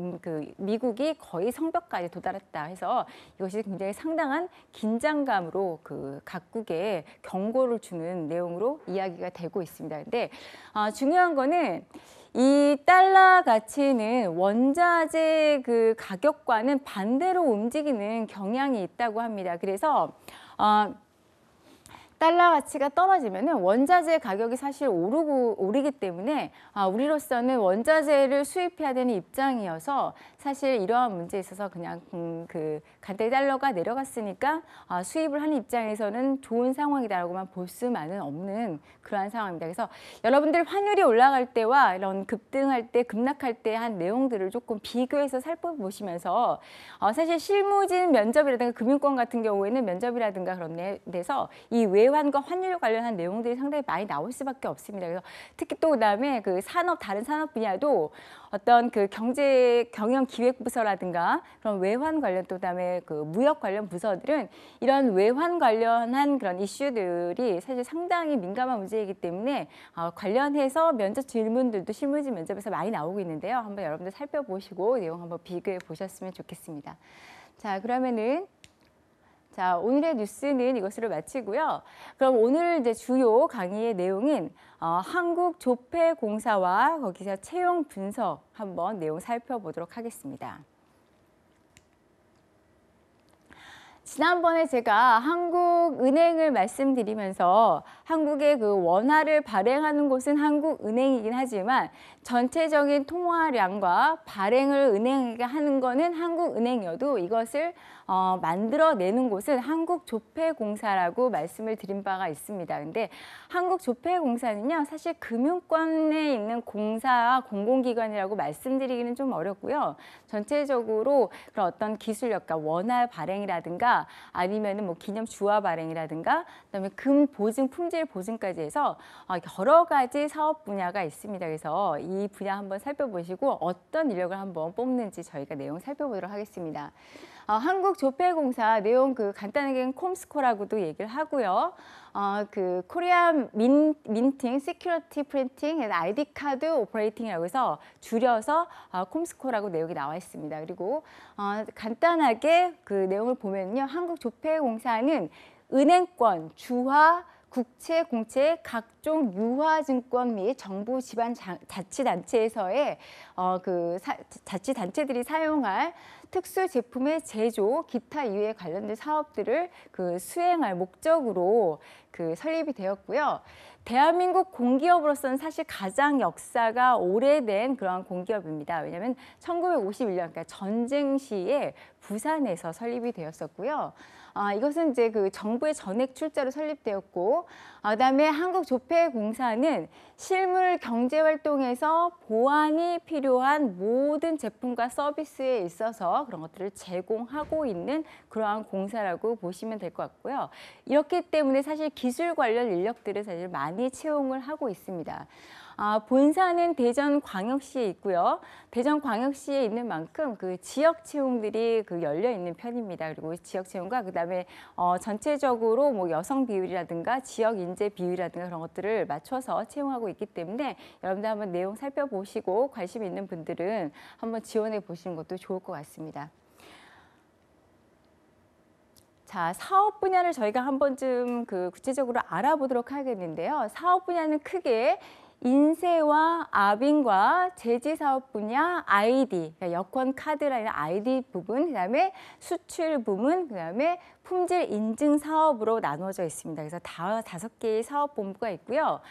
미국이 거의 성벽까지 도달했다 해서 이것이 굉장히 상당한 긴장감으로 그 각국에 경고를 주는 내용으로 이야기가 되고 있습니다. 근데 중요한 거는 이 달러 가치는 원자재 그 가격과는 반대로 움직이는 경향이 있다고 합니다. 그래서 달러 가치가 떨어지면은 원자재 가격이 사실 오르기 때문에 우리로서는 원자재를 수입해야 되는 입장이어서 사실 이러한 문제에 있어서 그냥 그 간단히 달러가 내려갔으니까 수입을 하는 입장에서는 좋은 상황이다라고만 볼 수만은 없는 그러한 상황입니다. 그래서 여러분들 환율이 올라갈 때와 이런 급등할 때, 급락할 때 한 내용들을 조금 비교해서 살펴보시면서 사실 실무진 면접이라든가 금융권 같은 경우에는 면접이라든가 그런 데서 이 외환과 환율 관련한 내용들이 상당히 많이 나올 수밖에 없습니다. 그래서 특히 또 그다음에 그 다른 산업 분야도 어떤 그 경영기획부서라든가 그런 외환 관련 또 그다음에 그 무역 관련 부서들은 이런 외환 관련한 그런 이슈들이 사실 상당히 민감한 문제이기 때문에 관련해서 면접 질문들도 실무진 면접에서 많이 나오고 있는데요. 한번 여러분들 살펴보시고 내용 한번 비교해 보셨으면 좋겠습니다. 자, 그러면은 오늘의 뉴스는 이것으로 마치고요. 그럼 오늘 이제 주요 강의의 내용은 한국조폐공사와 거기서 채용 분석 한번 내용 살펴보도록 하겠습니다. 지난번에 제가 한국은행을 말씀드리면서 한국의 그 원화를 발행하는 곳은 한국은행이긴 하지만 전체적인 통화량과 발행을 은행에게 하는 거는 한국은행이어도 이것을 만들어내는 곳은 한국조폐공사라고 말씀을 드린 바가 있습니다. 근데 한국조폐공사는요, 사실 금융권에 있는 공사와 공공기관이라고 말씀드리기는 좀 어렵고요. 전체적으로 그런 어떤 기술력과 원화 발행이라든가 아니면은 뭐 기념 주화 발행이라든가 그다음에 금 보증, 품질 보증까지 해서 여러 가지 사업 분야가 있습니다. 그래서 이 분야 한번 살펴보시고 어떤 인력을 한번 뽑는지 저희가 내용 살펴보도록 하겠습니다. 한국조폐공사 내용 간단하게는 콤스코라고도 얘기를 하고요. 그 코리안 민팅, 시큐리티 프린팅, 아이디 카드 오퍼레이팅이라고 해서 줄여서 콤스코라고 내용이 나와 있습니다. 그리고 간단하게 그 내용을 보면요, 한국조폐공사는 은행권, 주화, 국채, 공채, 각종 유화증권 및 정부 지방 자치단체에서의 자치단체들이 사용할 특수 제품의 제조, 기타 이외에 관련된 사업들을 수행할 목적으로 설립이 되었고요. 대한민국 공기업으로서는 사실 가장 역사가 오래된 그러한 공기업입니다. 왜냐하면 1951년, 그러니까 전쟁 시에 부산에서 설립이 되었었고요. 이것은 이제 정부의 전액 출자로 설립되었고, 그다음에 한국조폐공사는 실물 경제 활동에서 보안이 필요한 모든 제품과 서비스에 있어서 그런 것들을 제공하고 있는 그러한 공사라고 보시면 될 것 같고요. 이렇기 때문에 사실 기술 관련 인력들을 사실 많이 채용을 하고 있습니다. 본사는 대전광역시에 있고요. 대전광역시에 있는 만큼 그 지역 채용들이 그 열려 있는 편입니다. 그리고 지역 채용과 그다음에 전체적으로 뭐 여성 비율이라든가 지역 인재 비율이라든가 그런 것들을 맞춰서 채용하고 있기 때문에 여러분들 한번 내용 살펴보시고 관심 있는 분들은 한번 지원해 보시는 것도 좋을 것 같습니다. 자, 사업 분야를 저희가 한 번쯤 그 구체적으로 알아보도록 하겠는데요. 사업 분야는 크게 인쇄와 압인과 제지 사업 분야, ID, 그러니까 여권 카드라는 ID 부분, 그다음에 수출 부문, 그다음에 품질 인증 사업으로 나누어져 있습니다. 그래서 5개의 사업 본부가 있고요.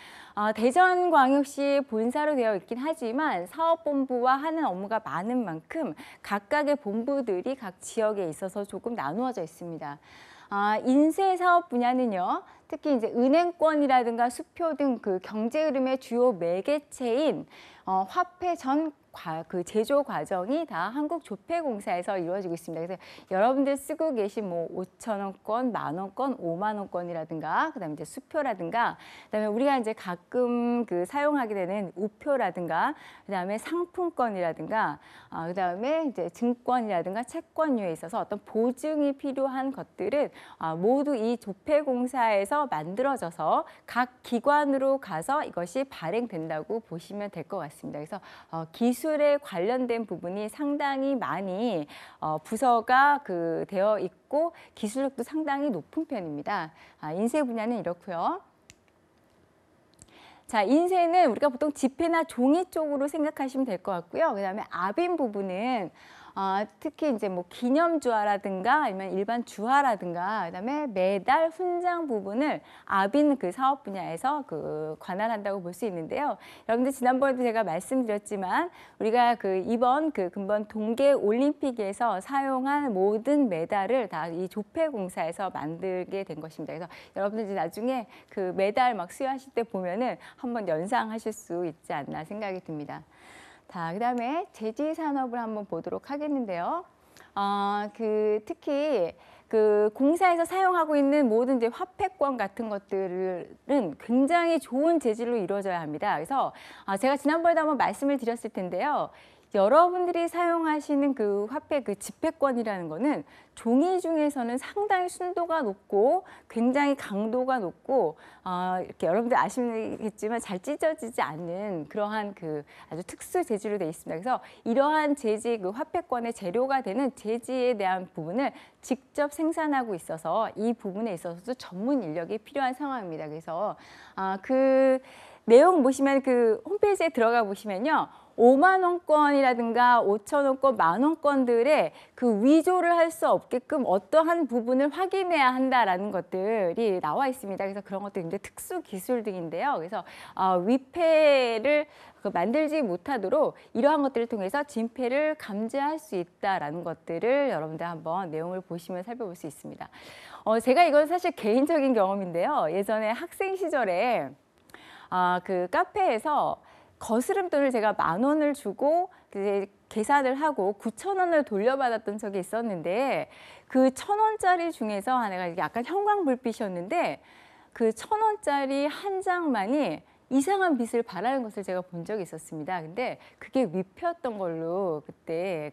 대전광역시 본사로 되어 있긴 하지만 사업본부와 하는 업무가 많은 만큼 각각의 본부들이 각 지역에 있어서 조금 나누어져 있습니다. 인쇄 사업 분야는요, 특히 이제 은행권이라든가 수표 등 그 경제 흐름의 주요 매개체인 화폐 전 그 제조 과정이 다 한국조폐공사에서 이루어지고 있습니다. 그래서 여러분들 쓰고 계신 뭐 5,000원권, 만원권, 5만원권이라든가 그다음에 이제 수표라든가 그다음에 우리가 이제 가끔 그 사용하게 되는 우표라든가 그다음에 상품권이라든가 그다음에 이제 증권이라든가 채권류에 있어서 어떤 보증이 필요한 것들은 모두 이 조폐공사에서 만들어져서 각 기관으로 가서 이것이 발행된다고 보시면 될 것 같습니다. 그래서 기술에 관련된 부분이 상당히 많이 부서가 되어 있고 기술력도 상당히 높은 편입니다. 인쇄 분야는 이렇고요. 자, 인쇄는 우리가 보통 지폐나 종이 쪽으로 생각하시면 될 것 같고요. 그다음에 압인 부분은 특히 이제 뭐 기념주화라든가 아니면 일반 주화라든가 그다음에 메달, 훈장 부분을 압인 그 사업 분야에서 관할한다고 볼 수 있는데요. 여러분들 지난번에도 제가 말씀드렸지만 우리가 이번 근본 동계 올림픽에서 사용한 모든 메달을 다 이 조폐공사에서 만들게 된 것입니다. 그래서 여러분들 이제 나중에 그 메달 막 수여하실 때 보면은 한번 연상하실 수 있지 않나 생각이 듭니다. 자, 그다음에 제지 산업을 한번 보도록 하겠는데요. 특히 공사에서 사용하고 있는 모든 이제 화폐권 같은 것들은 굉장히 좋은 재질로 이루어져야 합니다. 그래서 제가 지난번에도 한번 말씀을 드렸을 텐데요. 여러분들이 사용하시는 그 화폐 지폐권이라는 거는 종이 중에서는 상당히 순도가 높고 굉장히 강도가 높고 이렇게 여러분들 아시겠지만 잘 찢어지지 않는 그러한 아주 특수 재질로 되어 있습니다. 그래서 이러한 재질 화폐권의 재료가 되는 재질에 대한 부분을 직접 생산하고 있어서 이 부분에 있어서도 전문 인력이 필요한 상황입니다. 그래서 내용 보시면 홈페이지에 들어가 보시면요. 5만원권이라든가 5천원권, 만원권들의 위조를 할 수 없게끔 어떠한 부분을 확인해야 한다라는 것들이 나와 있습니다. 그래서 그런 것도 굉장히 특수 기술 등인데요. 그래서 위패를 만들지 못하도록 이러한 것들을 통해서 진폐를 감지할 수 있다라는 것들을 여러분들 한번 내용을 보시면 살펴볼 수 있습니다. 제가 이건 사실 개인적인 경험인데요. 예전에 학생 시절에 카페에서 거스름돈을 제가 10,000원을 주고 계산을 하고 9,000원을 돌려받았던 적이 있었는데 그 1,000원짜리 중에서 하나가 약간 형광불빛이었는데 그 1,000원짜리 한 장만이 이상한 빛을 발하는 것을 제가 본 적이 있었습니다. 근데 그게 위패였던 걸로 그때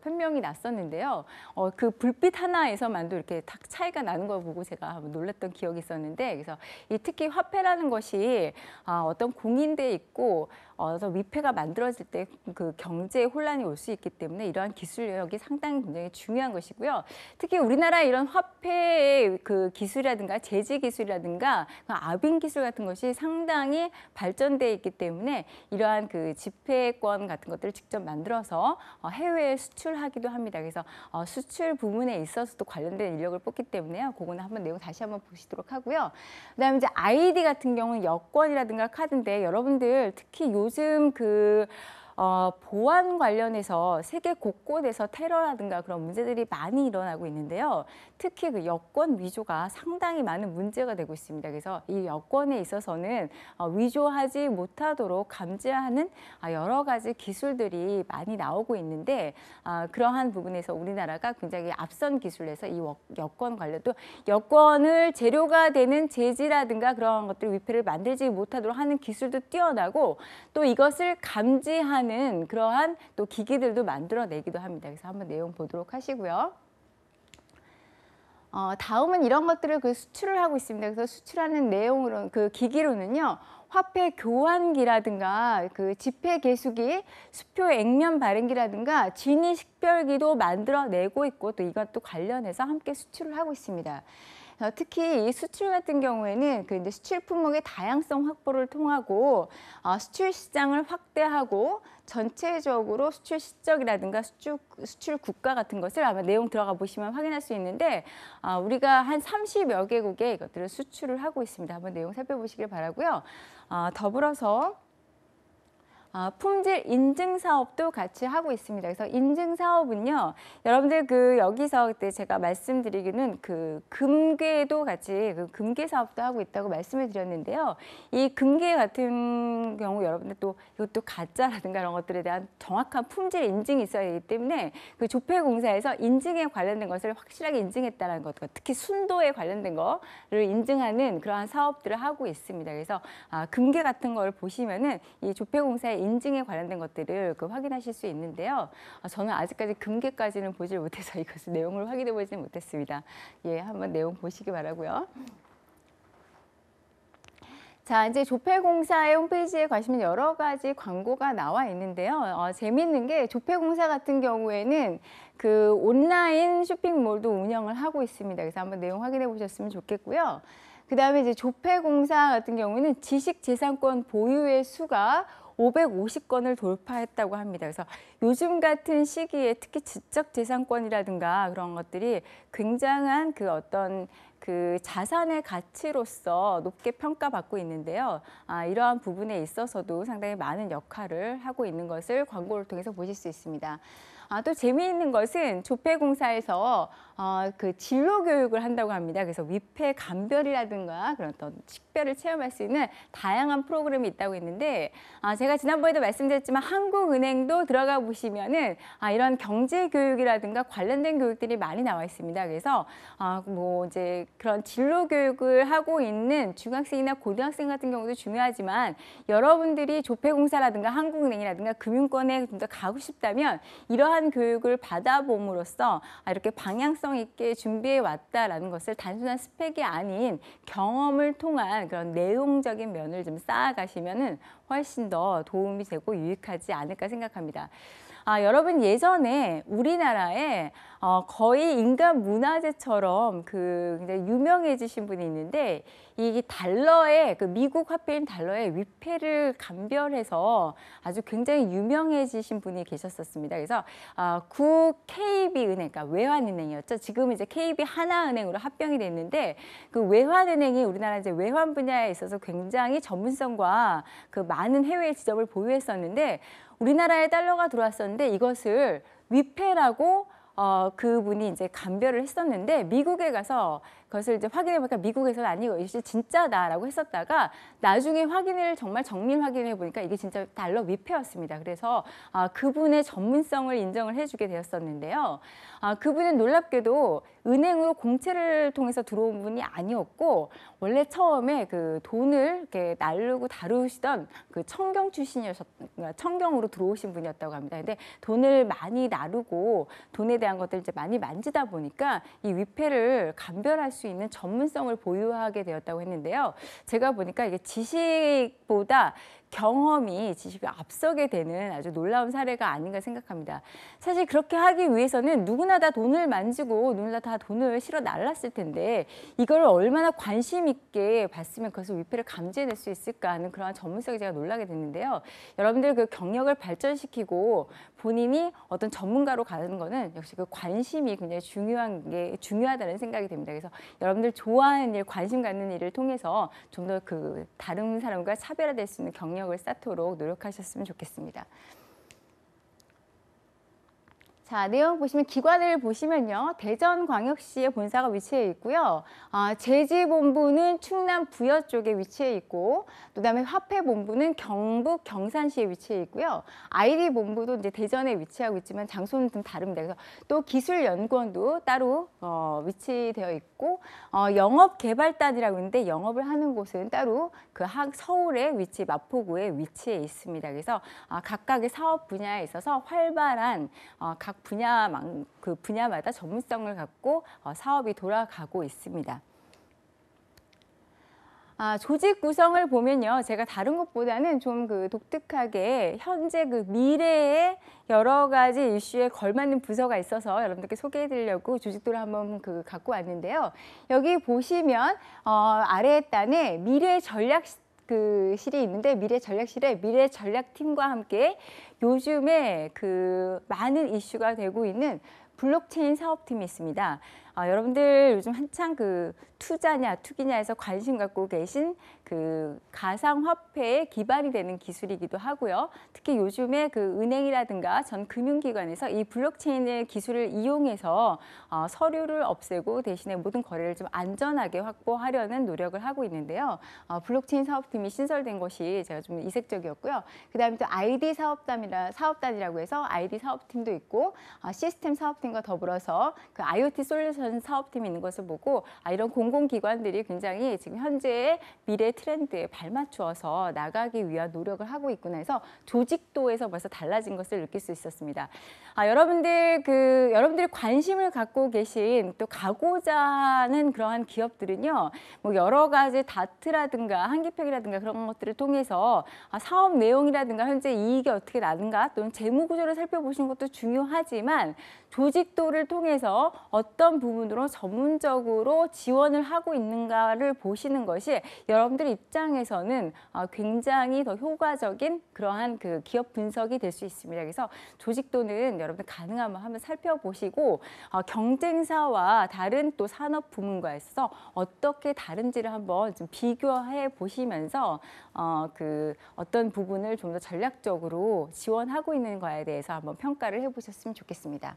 판명이 났었는데요. 그 불빛 하나에서만도 이렇게 딱 차이가 나는 걸 보고 제가 놀랐던 기억이 있었는데, 그래서 특히 화폐라는 것이 어떤 공인돼 있고 그래서 위패가 만들어질 때 경제에 혼란이 올 수 있기 때문에 이러한 기술력이 상당히 굉장히 중요한 것이고요. 특히 우리나라 이런 화폐의 기술이라든가 제지 기술이라든가 압인 기술 같은 것이 상당히 발전돼 있기 때문에 이러한 지폐권 같은 것들을 직접 만들어서 해외에 수출하기도 합니다. 그래서 수출 부문에 있어서도 관련된 인력을 뽑기 때문에요. 그거는 한번 내용 다시 한번 보시도록 하고요. 그다음에 이제 ID 같은 경우는 여권이라든가 카드인데 여러분들 특히 요즘 보안 관련해서 세계 곳곳에서 테러라든가 그런 문제들이 많이 일어나고 있는데요. 특히 그 여권 위조가 상당히 많은 문제가 되고 있습니다. 그래서 이 여권에 있어서는 위조하지 못하도록 감지하는 여러 가지 기술들이 많이 나오고 있는데 그러한 부분에서 우리나라가 굉장히 앞선 기술에서 이 여권 관련도 여권을 재료가 되는 재질이라든가 그런 것들 위패를 만들지 못하도록 하는 기술도 뛰어나고 또 이것을 감지하는 그러한 또 기기들도 만들어내기도 합니다. 그래서 한번 내용 보도록 하시고요. 다음은 이런 것들을 수출을 하고 있습니다. 그래서 수출하는 내용으로 그 기기로는요. 화폐 교환기라든가 그 지폐 개수기, 수표 액면 발행기라든가 진위 식별기도 만들어내고 있고 또 이것도 관련해서 함께 수출을 하고 있습니다. 특히 이 수출 같은 경우에는 그 이제 수출 품목의 다양성 확보를 통하고 수출 시장을 확대하고 전체적으로 수출 실적이라든가 수출 국가 같은 것을 아마 내용 들어가 보시면 확인할 수 있는데 우리가 한 30여 개국에 이것들을 수출을 하고 있습니다. 한번 내용 살펴보시길 바라고요. 더불어서 품질 인증 사업도 같이 하고 있습니다. 그래서 인증 사업은요, 여러분들 여기서 그때 제가 말씀드리기는 금괴도 같이 금괴 사업도 하고 있다고 말씀을 드렸는데요. 이 금괴 같은 경우 여러분들 또 이것도 가짜라든가 이런 것들에 대한 정확한 품질 인증이 있어야 되기 때문에 그 조폐공사에서 인증에 관련된 것을 확실하게 인증했다는 것, 특히 순도에 관련된 거를 인증하는 그러한 사업들을 하고 있습니다. 그래서 금괴 같은 걸 보시면은 이 조폐공사의 인증에 관련된 것들을 확인하실 수 있는데요. 저는 아직까지 금괴까지는 보질 못해서 이것을 내용을 확인해 보지는 못했습니다. 예, 한번 내용 보시기 바라고요. 자, 이제 조폐공사의 홈페이지에 가시면 여러 가지 광고가 나와 있는데요. 재미있는 게 조폐공사 같은 경우에는 그 온라인 쇼핑몰도 운영을 하고 있습니다. 그래서 한번 내용 확인해 보셨으면 좋겠고요. 그 다음에 이제 조폐공사 같은 경우는 지식재산권 보유의 수가 550건을 돌파했다고 합니다. 그래서 요즘 같은 시기에 특히 지적재산권이라든가 그런 것들이 굉장한 그 자산의 가치로서 높게 평가받고 있는데요. 이러한 부분에 있어서도 상당히 많은 역할을 하고 있는 것을 광고를 통해서 보실 수 있습니다. 또 재미있는 것은 조폐공사에서 그 진로 교육을 한다고 합니다. 그래서 위패 감별이라든가 그런 어떤 식별을 체험할 수 있는 다양한 프로그램이 있다고 있는데 제가 지난번에도 말씀드렸지만 한국은행도 들어가 보시면은 이런 경제 교육이라든가 관련된 교육들이 많이 나와 있습니다. 그래서 뭐 이제 그런 진로 교육을 하고 있는 중학생이나 고등학생 같은 경우도 중요하지만 여러분들이 조폐공사라든가 한국은행이라든가 금융권에 좀 더 가고 싶다면 이러한 교육을 받아봄으로써 이렇게 방향성 있게 준비해 왔다라는 것을 단순한 스펙이 아닌 경험을 통한 그런 내용적인 면을 좀 쌓아가시면은 훨씬 더 도움이 되고 유익하지 않을까 생각합니다. 여러분 예전에 우리나라에 거의 인간 문화재처럼 굉장히 유명해지신 분이 있는데 이 달러의 미국 화폐인 달러의 위패를 감별해서 아주 굉장히 유명해지신 분이 계셨었습니다. 그래서 구 KB은행, 그러니까 외환은행이었죠. 지금 이제 KB 하나은행으로 합병이 됐는데 그 외환은행이 우리나라 이제 외환 분야에 있어서 굉장히 전문성과 많은 해외 지점을 보유했었는데 우리나라에 달러가 들어왔었는데 이것을 위패라고 그분이 이제 감별을 했었는데 미국에 가서 그것을 이제 확인해 보니까 미국에서는 아니고 이게 진짜다라고 했었다가 나중에 정말 정밀 확인해 보니까 이게 진짜 달러 위패였습니다. 그래서 그분의 전문성을 인정을 해주게 되었었는데요. 그분은 놀랍게도 은행으로 공채를 통해서 들어온 분이 아니었고 원래 처음에 돈을 이렇게 날르고 다루시던 청경 청경으로 들어오신 분이었다고 합니다. 근데 돈을 많이 나르고 돈에 대한 것들 이제 많이 만지다 보니까 이 위패를 감별할 수 있는 전문성을 보유하게 되었다고 했는데요. 제가 보니까 이게 지식보다 경험이 지식을 앞서게 되는 아주 놀라운 사례가 아닌가 생각합니다. 사실 그렇게 하기 위해서는 누구나 다 돈을 만지고 누구나 다 돈을 실어 날랐을 텐데 이걸 얼마나 관심 있게 봤으면 그것을 위패를 감지해낼 수 있을까 하는 그런 전문성에 제가 놀라게 됐는데요. 여러분들 경력을 발전시키고 본인이 어떤 전문가로 가는 거는 역시 관심이 굉장히 중요하다는 생각이 됩니다. 그래서 여러분들 좋아하는 일, 관심 갖는 일을 통해서 좀 더 다른 사람과 차별화될 수 있는 경력을 쌓도록 노력하셨으면 좋겠습니다. 자, 내용 보시면 기관을 보시면요. 대전광역시에 본사가 위치해 있고요. 제지본부는 충남 부여 쪽에 위치해 있고, 그다음에 화폐본부는 경북 경산시에 위치해 있고요. ID본부도 이제 대전에 위치하고 있지만 장소는 좀 다릅니다. 그래서 또 기술연구원도 따로 위치되어 있고, 영업개발단이라고 있는데 영업을 하는 곳은 따로 그 서울의 위치, 마포구에 위치해 있습니다. 그래서 각각의 사업 분야에 있어서 활발한 각 분야마다 전문성을 갖고 사업이 돌아가고 있습니다. 조직 구성을 보면요. 제가 다른 것보다는 좀 독특하게 현재 미래의 여러 가지 이슈에 걸맞는 부서가 있어서 여러분들께 소개해 드리려고 조직도를 한번 갖고 왔는데요. 여기 보시면 아래 단에 미래 전략 실이 있는데 미래전략실에 미래전략팀과 함께 요즘에 많은 이슈가 되고 있는 블록체인 사업팀이 있습니다. 여러분들 요즘 한창 투자냐 투기냐에서 관심 갖고 계신 가상화폐에 기반이 되는 기술이기도 하고요. 특히 요즘에 은행이라든가 전 금융기관에서 이 블록체인의 기술을 이용해서 서류를 없애고 대신에 모든 거래를 좀 안전하게 확보하려는 노력을 하고 있는데요. 블록체인 사업팀이 신설된 것이 제가 좀 이색적이었고요. 그다음에 또 ID 사업단이라고 해서 ID 사업팀도 있고 시스템 사업팀과 더불어서 IoT 솔루션 사업팀이 있는 것을 보고 이런 공공기관들이 굉장히 지금 현재의 미래 트렌드에 발맞추어서 나가기 위한 노력을 하고 있구나 해서 조직도에서 벌써 달라진 것을 느낄 수 있었습니다. 여러분들이 관심을 갖고 계신 또 가고자 하는 그러한 기업들은요, 뭐 여러 가지 다트라든가 한기평이라든가 그런 것들을 통해서 사업 내용이라든가 현재 이익이 어떻게 나는가 또는 재무 구조를 살펴보시는 것도 중요하지만 조직도를 통해서 어떤 부분으로 전문적으로 지원을 하고 있는가를 보시는 것이 여러분들 입장에서는 굉장히 더 효과적인 그러한 기업 분석이 될 수 있습니다. 그래서 조직도는 여러분들 가능하면 한번 살펴보시고 경쟁사와 다른 또 산업 부문과 있어서 어떻게 다른지를 한번 좀 비교해 보시면서 어떤 부분을 좀 더 전략적으로 지원하고 있는 거에 대해서 한번 평가를 해보셨으면 좋겠습니다.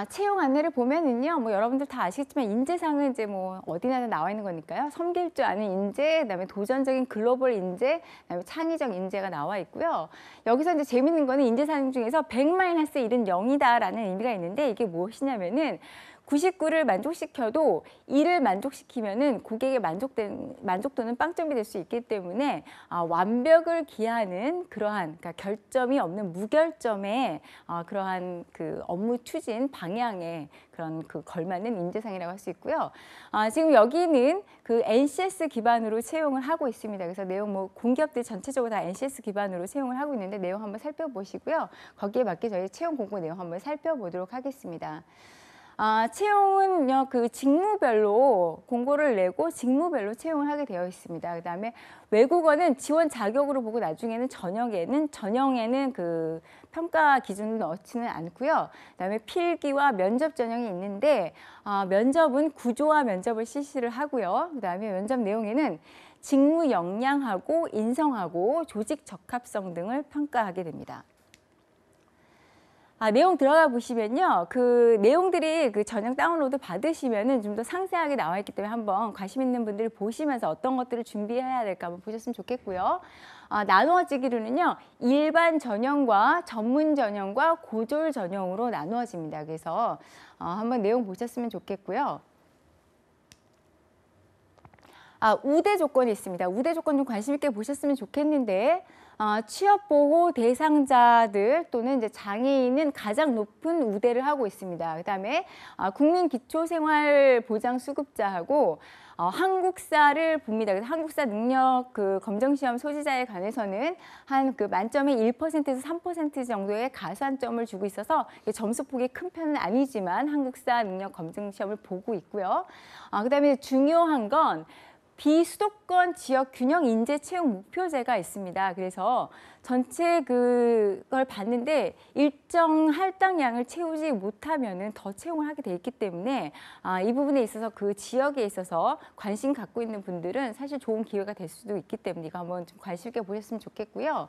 채용 안내를 보면은요, 뭐 여러분들 다 아시겠지만 인재상은 이제 뭐 어디나 나와 있는 거니까요. 섬길 줄 아는 인재, 그다음에 도전적인 글로벌 인재, 그다음에 창의적 인재가 나와 있고요. 여기서 이제 재밌는 거는 인재상 중에서 100-1은 0이다라는 의미가 있는데 이게 무엇이냐면은 99를 만족시켜도 1을 만족시키면은 고객의 만족도는 빵점이 될 수 있기 때문에 완벽을 기하는 그러한 그러니까 결점이 없는 무결점의 그러한 업무 추진 방향에 그런 걸맞는 인재상이라고 할 수 있고요. 지금 여기는 NCS 기반으로 채용을 하고 있습니다. 그래서 내용 뭐 공기업들 전체적으로 다 NCS 기반으로 채용을 하고 있는데 내용 한번 살펴보시고요. 거기에 맞게 저희 채용 공고 내용 한번 살펴보도록 하겠습니다. 채용은요, 직무별로 공고를 내고 직무별로 채용을 하게 되어 있습니다. 그다음에 외국어는 지원 자격으로 보고 나중에는 전형에는 평가 기준을 넣지는 않고요. 그다음에 필기와 면접 전형이 있는데 면접은 구조화 면접을 실시를 하고요. 그다음에 면접 내용에는 직무 역량하고 인성하고 조직 적합성 등을 평가하게 됩니다. 내용 들어가 보시면요. 내용들이 전형 다운로드 받으시면은 좀 더 상세하게 나와 있기 때문에 한번 관심 있는 분들이 보시면서 어떤 것들을 준비해야 될까 한번 보셨으면 좋겠고요. 나누어지기로는요. 일반 전형과 전문 전형과 고졸 전형으로 나누어집니다. 그래서 한번 내용 보셨으면 좋겠고요. 우대 조건이 있습니다. 우대 조건 좀 관심 있게 보셨으면 좋겠는데 취업보호 대상자들 또는 이제 장애인은 가장 높은 우대를 하고 있습니다. 그다음에 국민기초생활보장수급자하고 한국사를 봅니다. 그래서 한국사 능력 검정시험 소지자에 관해서는 한 만점의 1%에서 3% 정도의 가산점을 주고 있어서 점수폭이 큰 편은 아니지만 한국사 능력 검증시험을 보고 있고요. 그다음에 중요한 건 비수도권 지역 균형 인재 채용 목표제가 있습니다. 그래서 전체 그걸 봤는데 일정 할당량을 채우지 못하면은 더 채용을 하게 돼 있기 때문에 이 부분에 있어서 그 지역에 있어서 관심 갖고 있는 분들은 사실 좋은 기회가 될 수도 있기 때문에 이거 한번 좀 관심 있게 보셨으면 좋겠고요.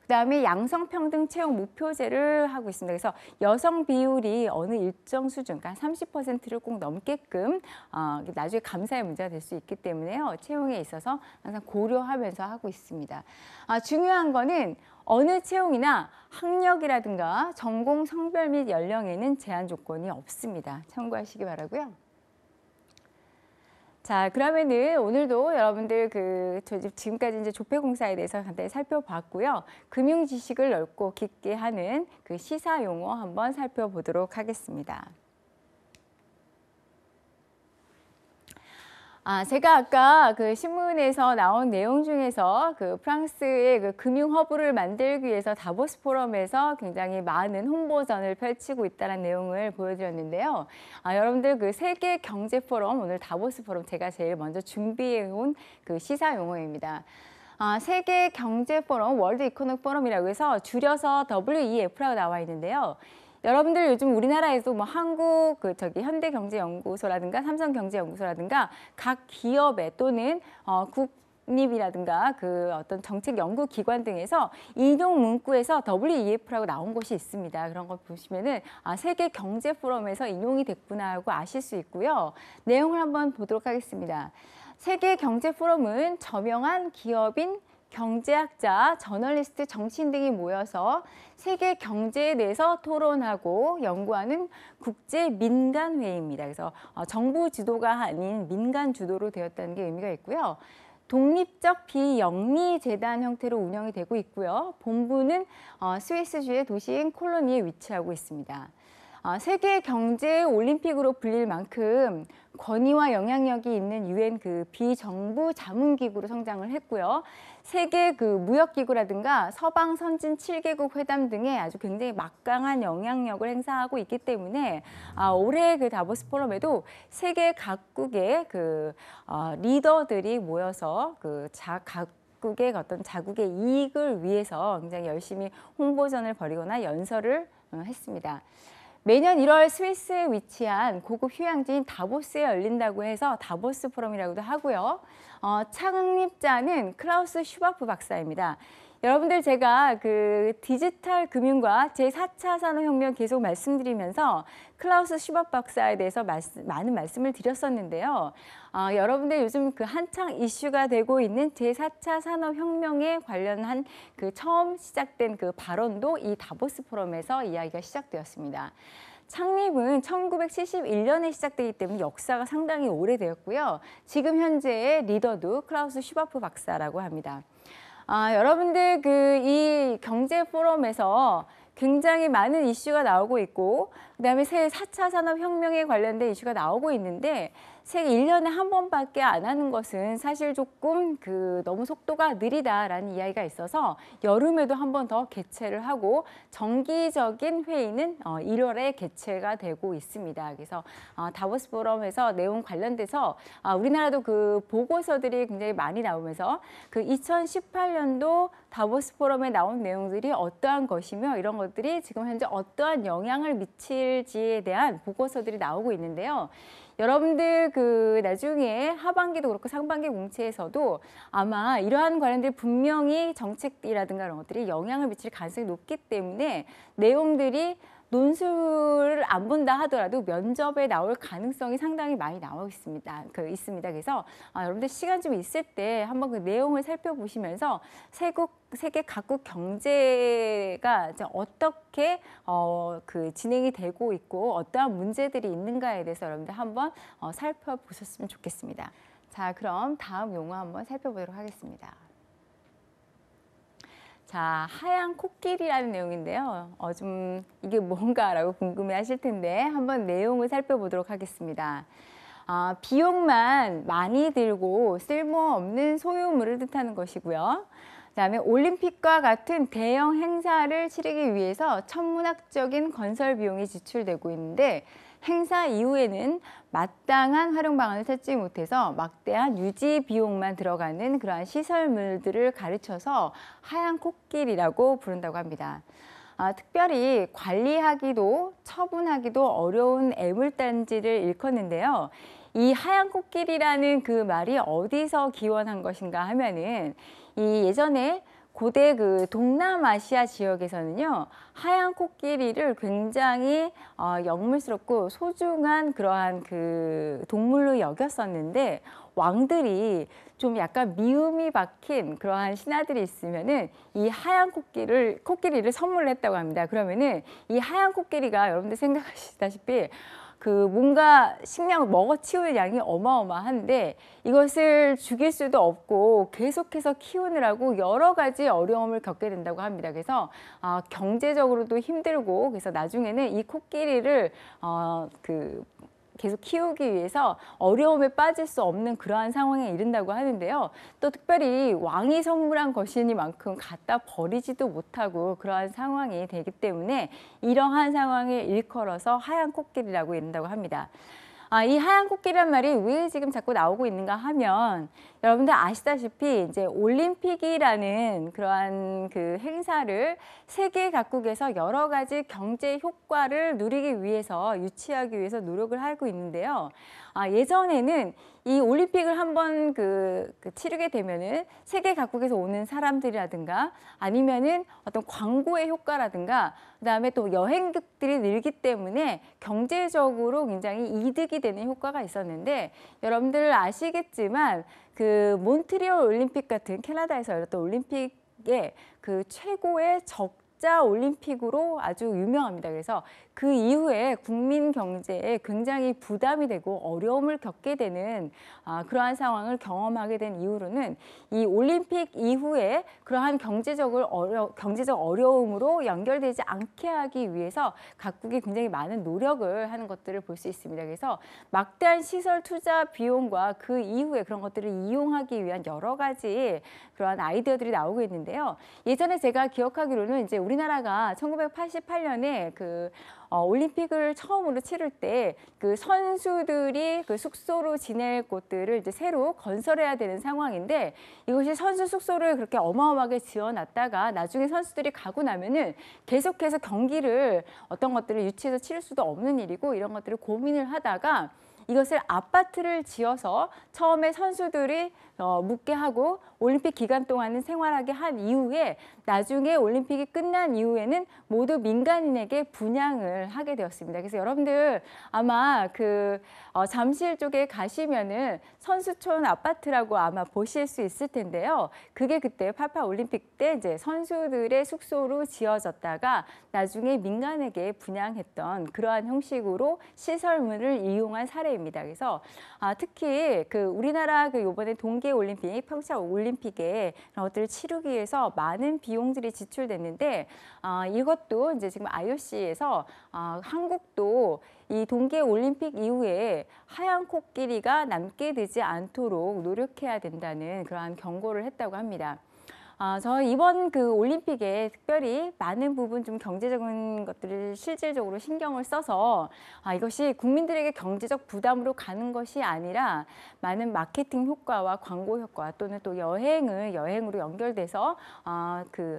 그다음에 양성평등 채용 목표제를 하고 있습니다. 그래서 여성 비율이 어느 일정 수준, 그러니까 30%를 꼭 넘게끔 나중에 감사의 문제가 될 수 있기 때문에요. 채용에 있어서 항상 고려하면서 하고 있습니다. 중요한 거는 어느 채용이나 학력이라든가 전공, 성별 및 연령에는 제한 조건이 없습니다. 참고하시기 바라고요. 자, 그러면은 오늘도 여러분들 지금까지 이제 조폐공사에 대해서 간단히 살펴봤고요. 금융 지식을 넓고 깊게 하는 그 시사 용어 한번 살펴보도록 하겠습니다. 제가 아까 그 신문에서 나온 내용 중에서 그 프랑스의 그 금융 허브를 만들기 위해서 다보스 포럼에서 굉장히 많은 홍보전을 펼치고 있다는 내용을 보여드렸는데요. 여러분들 그 세계 경제 포럼, 오늘 다보스 포럼 제가 제일 먼저 준비해 온 그 시사 용어입니다. 세계 경제 포럼, 월드 이코노믹 포럼이라고 해서 줄여서 WEF라고 나와 있는데요. 여러분들 요즘 우리나라에도 뭐 한국 현대경제연구소라든가 삼성경제연구소라든가 각 기업에 또는 국립이라든가 그 어떤 정책 연구기관 등에서 인용 문구에서 WEF라고 나온 곳이 있습니다. 그런 거 보시면은 세계 경제 포럼에서 인용이 됐구나 하고 아실 수 있고요. 내용을 한번 보도록 하겠습니다. 세계 경제 포럼은 저명한 기업인 경제학자, 저널리스트, 정치인 등이 모여서 세계 경제에 대해서 토론하고 연구하는 국제 민간 회의입니다. 그래서 정부 주도가 아닌 민간 주도로 되었다는 게 의미가 있고요. 독립적 비영리 재단 형태로 운영이 되고 있고요. 본부는 스위스주의 도시인 콜로니에 위치하고 있습니다. 세계 경제 올림픽으로 불릴 만큼 권위와 영향력이 있는 유엔 그 비정부 자문기구로 성장을 했고요. 세계 그 무역기구라든가 서방 선진 7개국 회담 등에 아주 굉장히 막강한 영향력을 행사하고 있기 때문에 올해 그 다보스 포럼에도 세계 각국의 그 리더들이 모여서 각국의 어떤 자국의 이익을 위해서 굉장히 열심히 홍보전을 벌이거나 연설을 했습니다. 매년 1월 스위스에 위치한 고급 휴양지인 다보스에 열린다고 해서 다보스 포럼이라고도 하고요. 창립자는 클라우스 슈바프 박사입니다. 여러분들 제가 그 디지털 금융과 제4차 산업혁명 계속 말씀드리면서 클라우스 슈바프 박사에 대해서 많은 말씀을 드렸었는데요. 여러분들 요즘 그 한창 이슈가 되고 있는 제4차 산업혁명에 관련한 그 처음 시작된 그 발언도 이 다보스 포럼에서 이야기가 시작되었습니다. 창립은 1971년에 시작되기 때문에 역사가 상당히 오래되었고요. 지금 현재의 리더도 클라우스 슈바프 박사라고 합니다. 여러분들 이 경제 포럼에서 굉장히 많은 이슈가 나오고 있고 그다음에 새 4차 산업혁명에 관련된 이슈가 나오고 있는데 세계 1년에 한 번밖에 안 하는 것은 사실 조금 너무 속도가 느리다라는 이야기가 있어서 여름에도 한 번 더 개최를 하고 정기적인 회의는 1월에 개최가 되고 있습니다. 그래서 다보스 포럼에서 내용 관련돼서 우리나라도 그 보고서들이 굉장히 많이 나오면서 그 2018년도 다보스 포럼에 나온 내용들이 어떠한 것이며 이런 것들이 지금 현재 어떠한 영향을 미칠지에 대한 보고서들이 나오고 있는데요. 여러분들 나중에 하반기도 그렇고 상반기 공채에서도 아마 이러한 관련된 분명히 정책이라든가 이런 것들이 영향을 미칠 가능성이 높기 때문에 내용들이 논술을 안 본다 하더라도 면접에 나올 가능성이 상당히 많이 나와 있습니다. 그래서 여러분들 시간 좀 있을 때 한번 그 내용을 살펴보시면서 세계 각국 경제가 어떻게 진행이 되고 있고 어떠한 문제들이 있는가에 대해서 여러분들 한번 살펴보셨으면 좋겠습니다. 자, 그럼 다음 용어 한번 살펴보도록 하겠습니다. 자, 하얀 코끼리라는 내용인데요. 좀 이게 뭔가라고 궁금해하실 텐데 한번 내용을 살펴보도록 하겠습니다. 비용만 많이 들고 쓸모없는 소유물을 뜻하는 것이고요. 그다음에 올림픽과 같은 대형 행사를 치르기 위해서 천문학적인 건설 비용이 지출되고 있는데 행사 이후에는 마땅한 활용 방안을 찾지 못해서 막대한 유지 비용만 들어가는 그러한 시설물들을 가르쳐서 하얀 코끼리라고 부른다고 합니다. 특별히 관리하기도 처분하기도 어려운 애물단지를 일컫는데요. 이 하얀 코끼리라는 그 말이 어디서 기원한 것인가 하면은 이 예전에 고대 그 동남아시아 지역에서는요, 하얀 코끼리를 굉장히 영물스럽고 소중한 그러한 그 동물로 여겼었는데, 왕들이 좀 약간 미움이 박힌 그러한 신하들이 있으면은 이 하얀 코끼리를 선물을 했다고 합니다. 그러면은 이 하얀 코끼리가 여러분들 생각하시다시피 그 뭔가 식량을 먹어치우는 양이 어마어마한데 이것을 죽일 수도 없고 계속해서 키우느라고 여러 가지 어려움을 겪게 된다고 합니다. 그래서 경제적으로도 힘들고, 그래서 나중에는 이 코끼리를 계속 키우기 위해서 어려움에 빠질 수 없는 그러한 상황에 이른다고 하는데요. 또 특별히 왕이 선물한 것이니만큼 갖다 버리지도 못하고 그러한 상황이 되기 때문에 이러한 상황을 일컬어서 하얀 코끼리라고 이른다고 합니다. 이 하얀 코끼리란 말이 왜 지금 자꾸 나오고 있는가 하면, 여러분들 아시다시피 이제 올림픽이라는 그러한 그 행사를 세계 각국에서 여러 가지 경제 효과를 누리기 위해서, 유치하기 위해서 노력을 하고 있는데요. 예전에는 이 올림픽을 한번 치르게 되면은 세계 각국에서 오는 사람들이라든가 아니면은 어떤 광고의 효과라든가 그다음에 또 여행객들이 늘기 때문에 경제적으로 굉장히 이득이 되는 효과가 있었는데, 여러분들 아시겠지만 그 몬트리올 올림픽 같은 캐나다에서 열렸던 올림픽의 그 최고의 적자 올림픽으로 아주 유명합니다. 그래서 그 이후에 국민 경제에 굉장히 부담이 되고 어려움을 겪게 되는 그러한 상황을 경험하게 된 이후로는 이 올림픽 이후에 그러한 경제적 어려움으로 연결되지 않게 하기 위해서 각국이 굉장히 많은 노력을 하는 것들을 볼 수 있습니다. 그래서 막대한 시설 투자 비용과 그 이후에 그런 것들을 이용하기 위한 여러 가지 그러한 아이디어들이 나오고 있는데요. 예전에 제가 기억하기로는 이제 우리나라가 1988년에 올림픽을 처음으로 치를 때 그 선수들이 그 숙소로 지낼 곳들을 이제 새로 건설해야 되는 상황인데, 이것이 선수 숙소를 그렇게 어마어마하게 지어놨다가 나중에 선수들이 가고 나면은 계속해서 경기를 어떤 것들을 유치해서 치를 수도 없는 일이고, 이런 것들을 고민을 하다가 이것을 아파트를 지어서 처음에 선수들이 묵게 하고 올림픽 기간 동안은 생활하게 한 이후에 나중에 올림픽이 끝난 이후에는 모두 민간인에게 분양을 하게 되었습니다. 그래서 여러분들 아마 잠실 쪽에 가시면은 선수촌 아파트라고 아마 보실 수 있을 텐데요. 그게 그때 88 올림픽 때 이제 선수들의 숙소로 지어졌다가 나중에 민간에게 분양했던 그러한 형식으로 시설물을 이용한 사례입니다. 그래서 특히 우리나라 이번에 동계 올림픽, 평창 올림픽에 그런 것들을 치르기 위해서 많은 비용들이 지출됐는데, 이것도 이제 지금 IOC에서 한국도 이 동계 올림픽 이후에 하얀 코끼리가 남게 되지 않도록 노력해야 된다는 그러한 경고를 했다고 합니다. 저 이번 올림픽에 특별히 많은 부분 좀 경제적인 것들을 실질적으로 신경을 써서 이것이 국민들에게 경제적 부담으로 가는 것이 아니라 많은 마케팅 효과와 광고 효과 또는 또 여행으로 연결돼서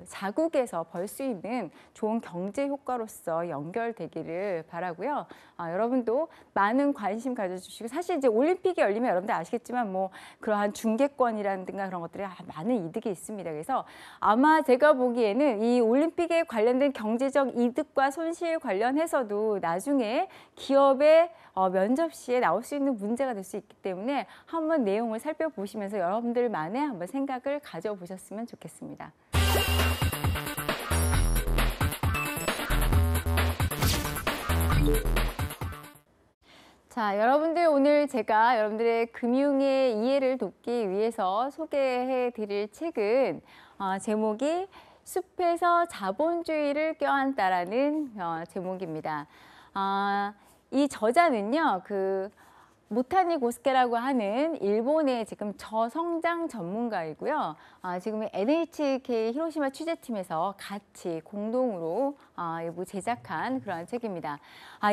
자국에서 벌 수 있는 좋은 경제 효과로서 연결되기를 바라고요. 여러분도 많은 관심 가져주시고, 사실 이제 올림픽이 열리면 여러분들 아시겠지만 뭐 그러한 중계권이라든가 그런 것들이 많은 이득이 있습니다. 그래서 아마 제가 보기에는 이 올림픽에 관련된 경제적 이득과 손실 관련해서도 나중에 기업의 면접 시에 나올 수 있는 문제가 될 수 있기 때문에 한번 내용을 살펴보시면서 여러분들만의 한번 생각을 가져보셨으면 좋겠습니다. 자, 여러분들 오늘 제가 여러분들의 금융의 이해를 돕기 위해서 소개해 드릴 책은 제목이 숲에서 자본주의를 껴안다라는 제목입니다. 이 저자는요, 모타니 고스케라고 하는 일본의 지금 저성장 전문가이고요. 지금 NHK 히로시마 취재팀에서 같이 공동으로 제작한 그런 책입니다.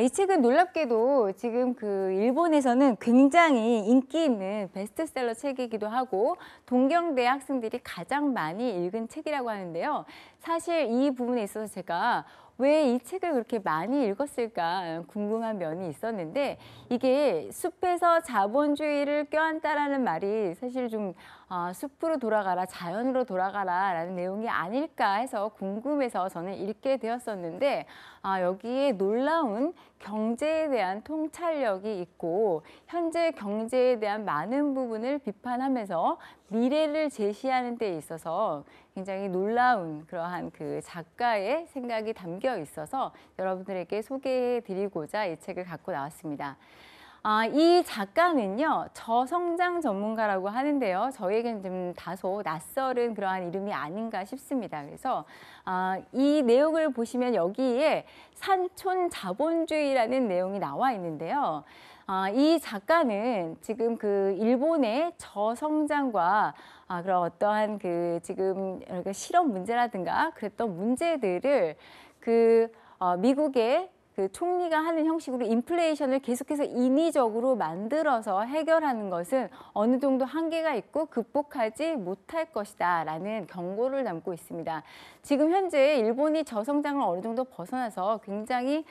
이 책은 놀랍게도 지금 일본에서는 굉장히 인기 있는 베스트셀러 책이기도 하고 동경대 학생들이 가장 많이 읽은 책이라고 하는데요. 사실 이 부분에 있어서 제가 왜 이 책을 그렇게 많이 읽었을까 궁금한 면이 있었는데, 이게 숲에서 자본주의를 껴안다라는 말이 사실 좀 숲으로 돌아가라, 자연으로 돌아가라 라는 내용이 아닐까 해서 궁금해서 저는 읽게 되었었는데 여기에 놀라운 경제에 대한 통찰력이 있고 현재 경제에 대한 많은 부분을 비판하면서 미래를 제시하는 데 있어서 굉장히 놀라운 그러한 그 작가의 생각이 담겨 있어서 여러분들에게 소개해 드리고자 이 책을 갖고 나왔습니다. 이 작가는요, 저성장 전문가라고 하는데요. 저에게는 좀 다소 낯설은 그러한 이름이 아닌가 싶습니다. 그래서 이 내용을 보시면 여기에 산촌 자본주의라는 내용이 나와 있는데요. 이 작가는 지금 그 일본의 저성장과 그런 어떠한 그 지금 실업 문제라든가 그랬던 문제들을 미국의 그 총리가 하는 형식으로 인플레이션을 계속해서 인위적으로 만들어서 해결하는 것은 어느 정도 한계가 있고 극복하지 못할 것이다 라는 경고를 담고 있습니다. 지금 현재 일본이 저성장을 어느 정도 벗어나서 굉장히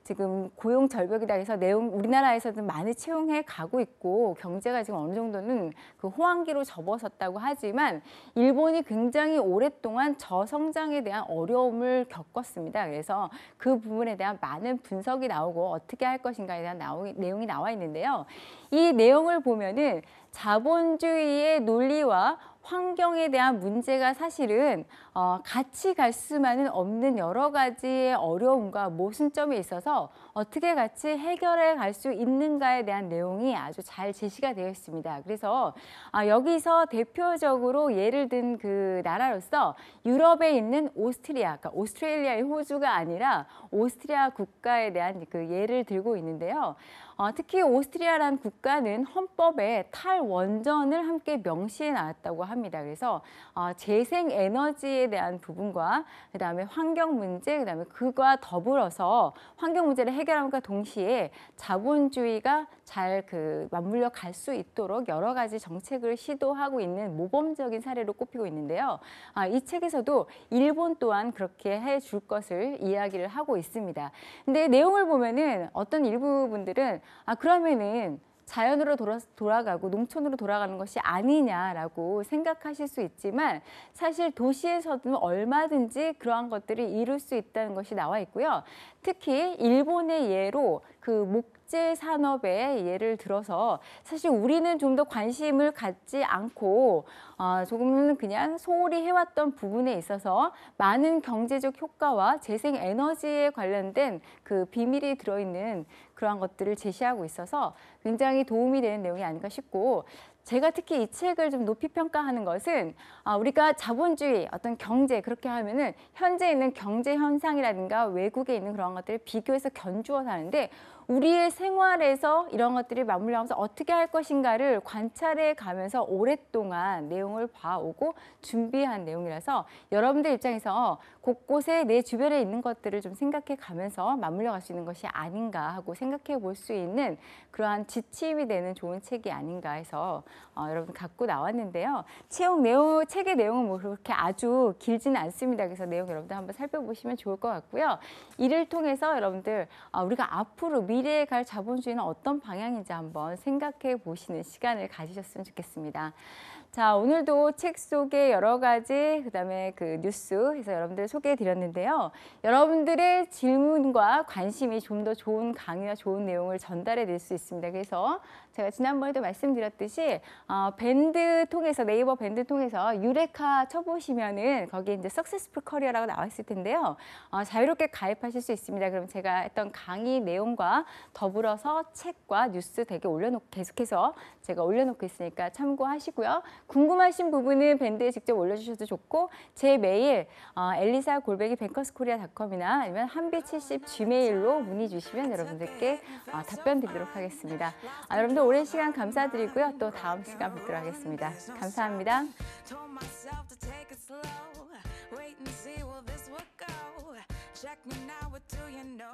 지금 고용 절벽이다 해서 우리나라에서도 많이 채용해 가고 있고 경제가 지금 어느 정도는 그 호황기로 접어섰다고 하지만 일본이 굉장히 오랫동안 저성장에 대한 어려움을 겪었습니다. 그래서 그 부분에 대한 많은 분석이 나오고 어떻게 할 것인가에 대한 내용이 나와 있는데요. 이 내용을 보면은 자본주의의 논리와 환경에 대한 문제가 사실은 같이 갈 수만은 없는 여러 가지의 어려움과 모순점이 있어서 어떻게 같이 해결해 갈 수 있는가에 대한 내용이 아주 잘 제시가 되어 있습니다. 그래서 여기서 대표적으로 예를 든 그 나라로서 유럽에 있는 오스트리아, 그러니까 오스트레일리아의 호주가 아니라 오스트리아 국가에 대한 그 예를 들고 있는데요. 특히 오스트리아라는 국가는 헌법에 탈원전을 함께 명시해 놨다고 합니다. 그래서 재생에너지에 대한 부분과 그다음에 환경 문제, 그다음에 그와 더불어서 환경 문제를 해결함과 동시에 자본주의가 잘 맞물려 갈 수 있도록 여러 가지 정책을 시도하고 있는 모범적인 사례로 꼽히고 있는데요. 이 책에서도 일본 또한 그렇게 해줄 것을 이야기를 하고 있습니다. 근데 내용을 보면은 어떤 일부 분들은 그러면은 자연으로 돌아가고 농촌으로 돌아가는 것이 아니냐라고 생각하실 수 있지만 사실 도시에서도 얼마든지 그러한 것들을 이룰 수 있다는 것이 나와 있고요. 특히 일본의 예로 그 목재 산업의 예를 들어서 사실 우리는 좀 더 관심을 갖지 않고 조금은 그냥 소홀히 해왔던 부분에 있어서 많은 경제적 효과와 재생 에너지에 관련된 그 비밀이 들어있는 그러한 것들을 제시하고 있어서 굉장히 도움이 되는 내용이 아닌가 싶고 제가 특히 이 책을 좀 높이 평가하는 것은 우리가 자본주의, 어떤 경제 그렇게 하면은 현재 있는 경제 현상이라든가 외국에 있는 그런 것들을 비교해서 견주어서 하는데 우리의 생활에서 이런 것들이 맞물려가면서 어떻게 할 것인가를 관찰해 가면서 오랫동안 내용을 봐오고 준비한 내용이라서 여러분들 입장에서 곳곳에 내 주변에 있는 것들을 좀 생각해 가면서 맞물려 갈 수 있는 것이 아닌가 하고 생각해 볼 수 있는 그러한 지침이 되는 좋은 책이 아닌가 해서 여러분 갖고 나왔는데요. 책의 내용은 뭐 그렇게 아주 길지는 않습니다. 그래서 내용 여러분들 한번 살펴보시면 좋을 것 같고요. 이를 통해서 여러분들 우리가 앞으로 미래에 갈 자본주의는 어떤 방향인지 한번 생각해 보시는 시간을 가지셨으면 좋겠습니다. 자, 오늘도 책 속에 여러 가지 그다음에 그 뉴스 해서 여러분들 소개해 드렸는데요. 여러분들의 질문과 관심이 좀 더 좋은 강의와 좋은 내용을 전달해 드릴 수 있습니다. 그래서 제가 지난번에도 말씀드렸듯이 밴드 통해서 네이버 밴드 통해서 유레카 쳐보시면은 거기에 이제 석세스풀 커리어라고 나와 있을 텐데요. 자유롭게 가입하실 수 있습니다. 그럼 제가 했던 강의 내용과 더불어서 책과 뉴스 되게 계속해서 제가 올려놓고 있으니까 참고하시고요. 궁금하신 부분은 밴드에 직접 올려주셔도 좋고 제 메일 elisa@bankerskorea.com이나 아니면 한비70 gmail로 문의 주시면 여러분들께 답변 드리도록 하겠습니다. 여러분들 오랜 시간 감사드리고요. 또 다음 시간 뵙도록 하겠습니다. 감사합니다. Check me now, what do you know?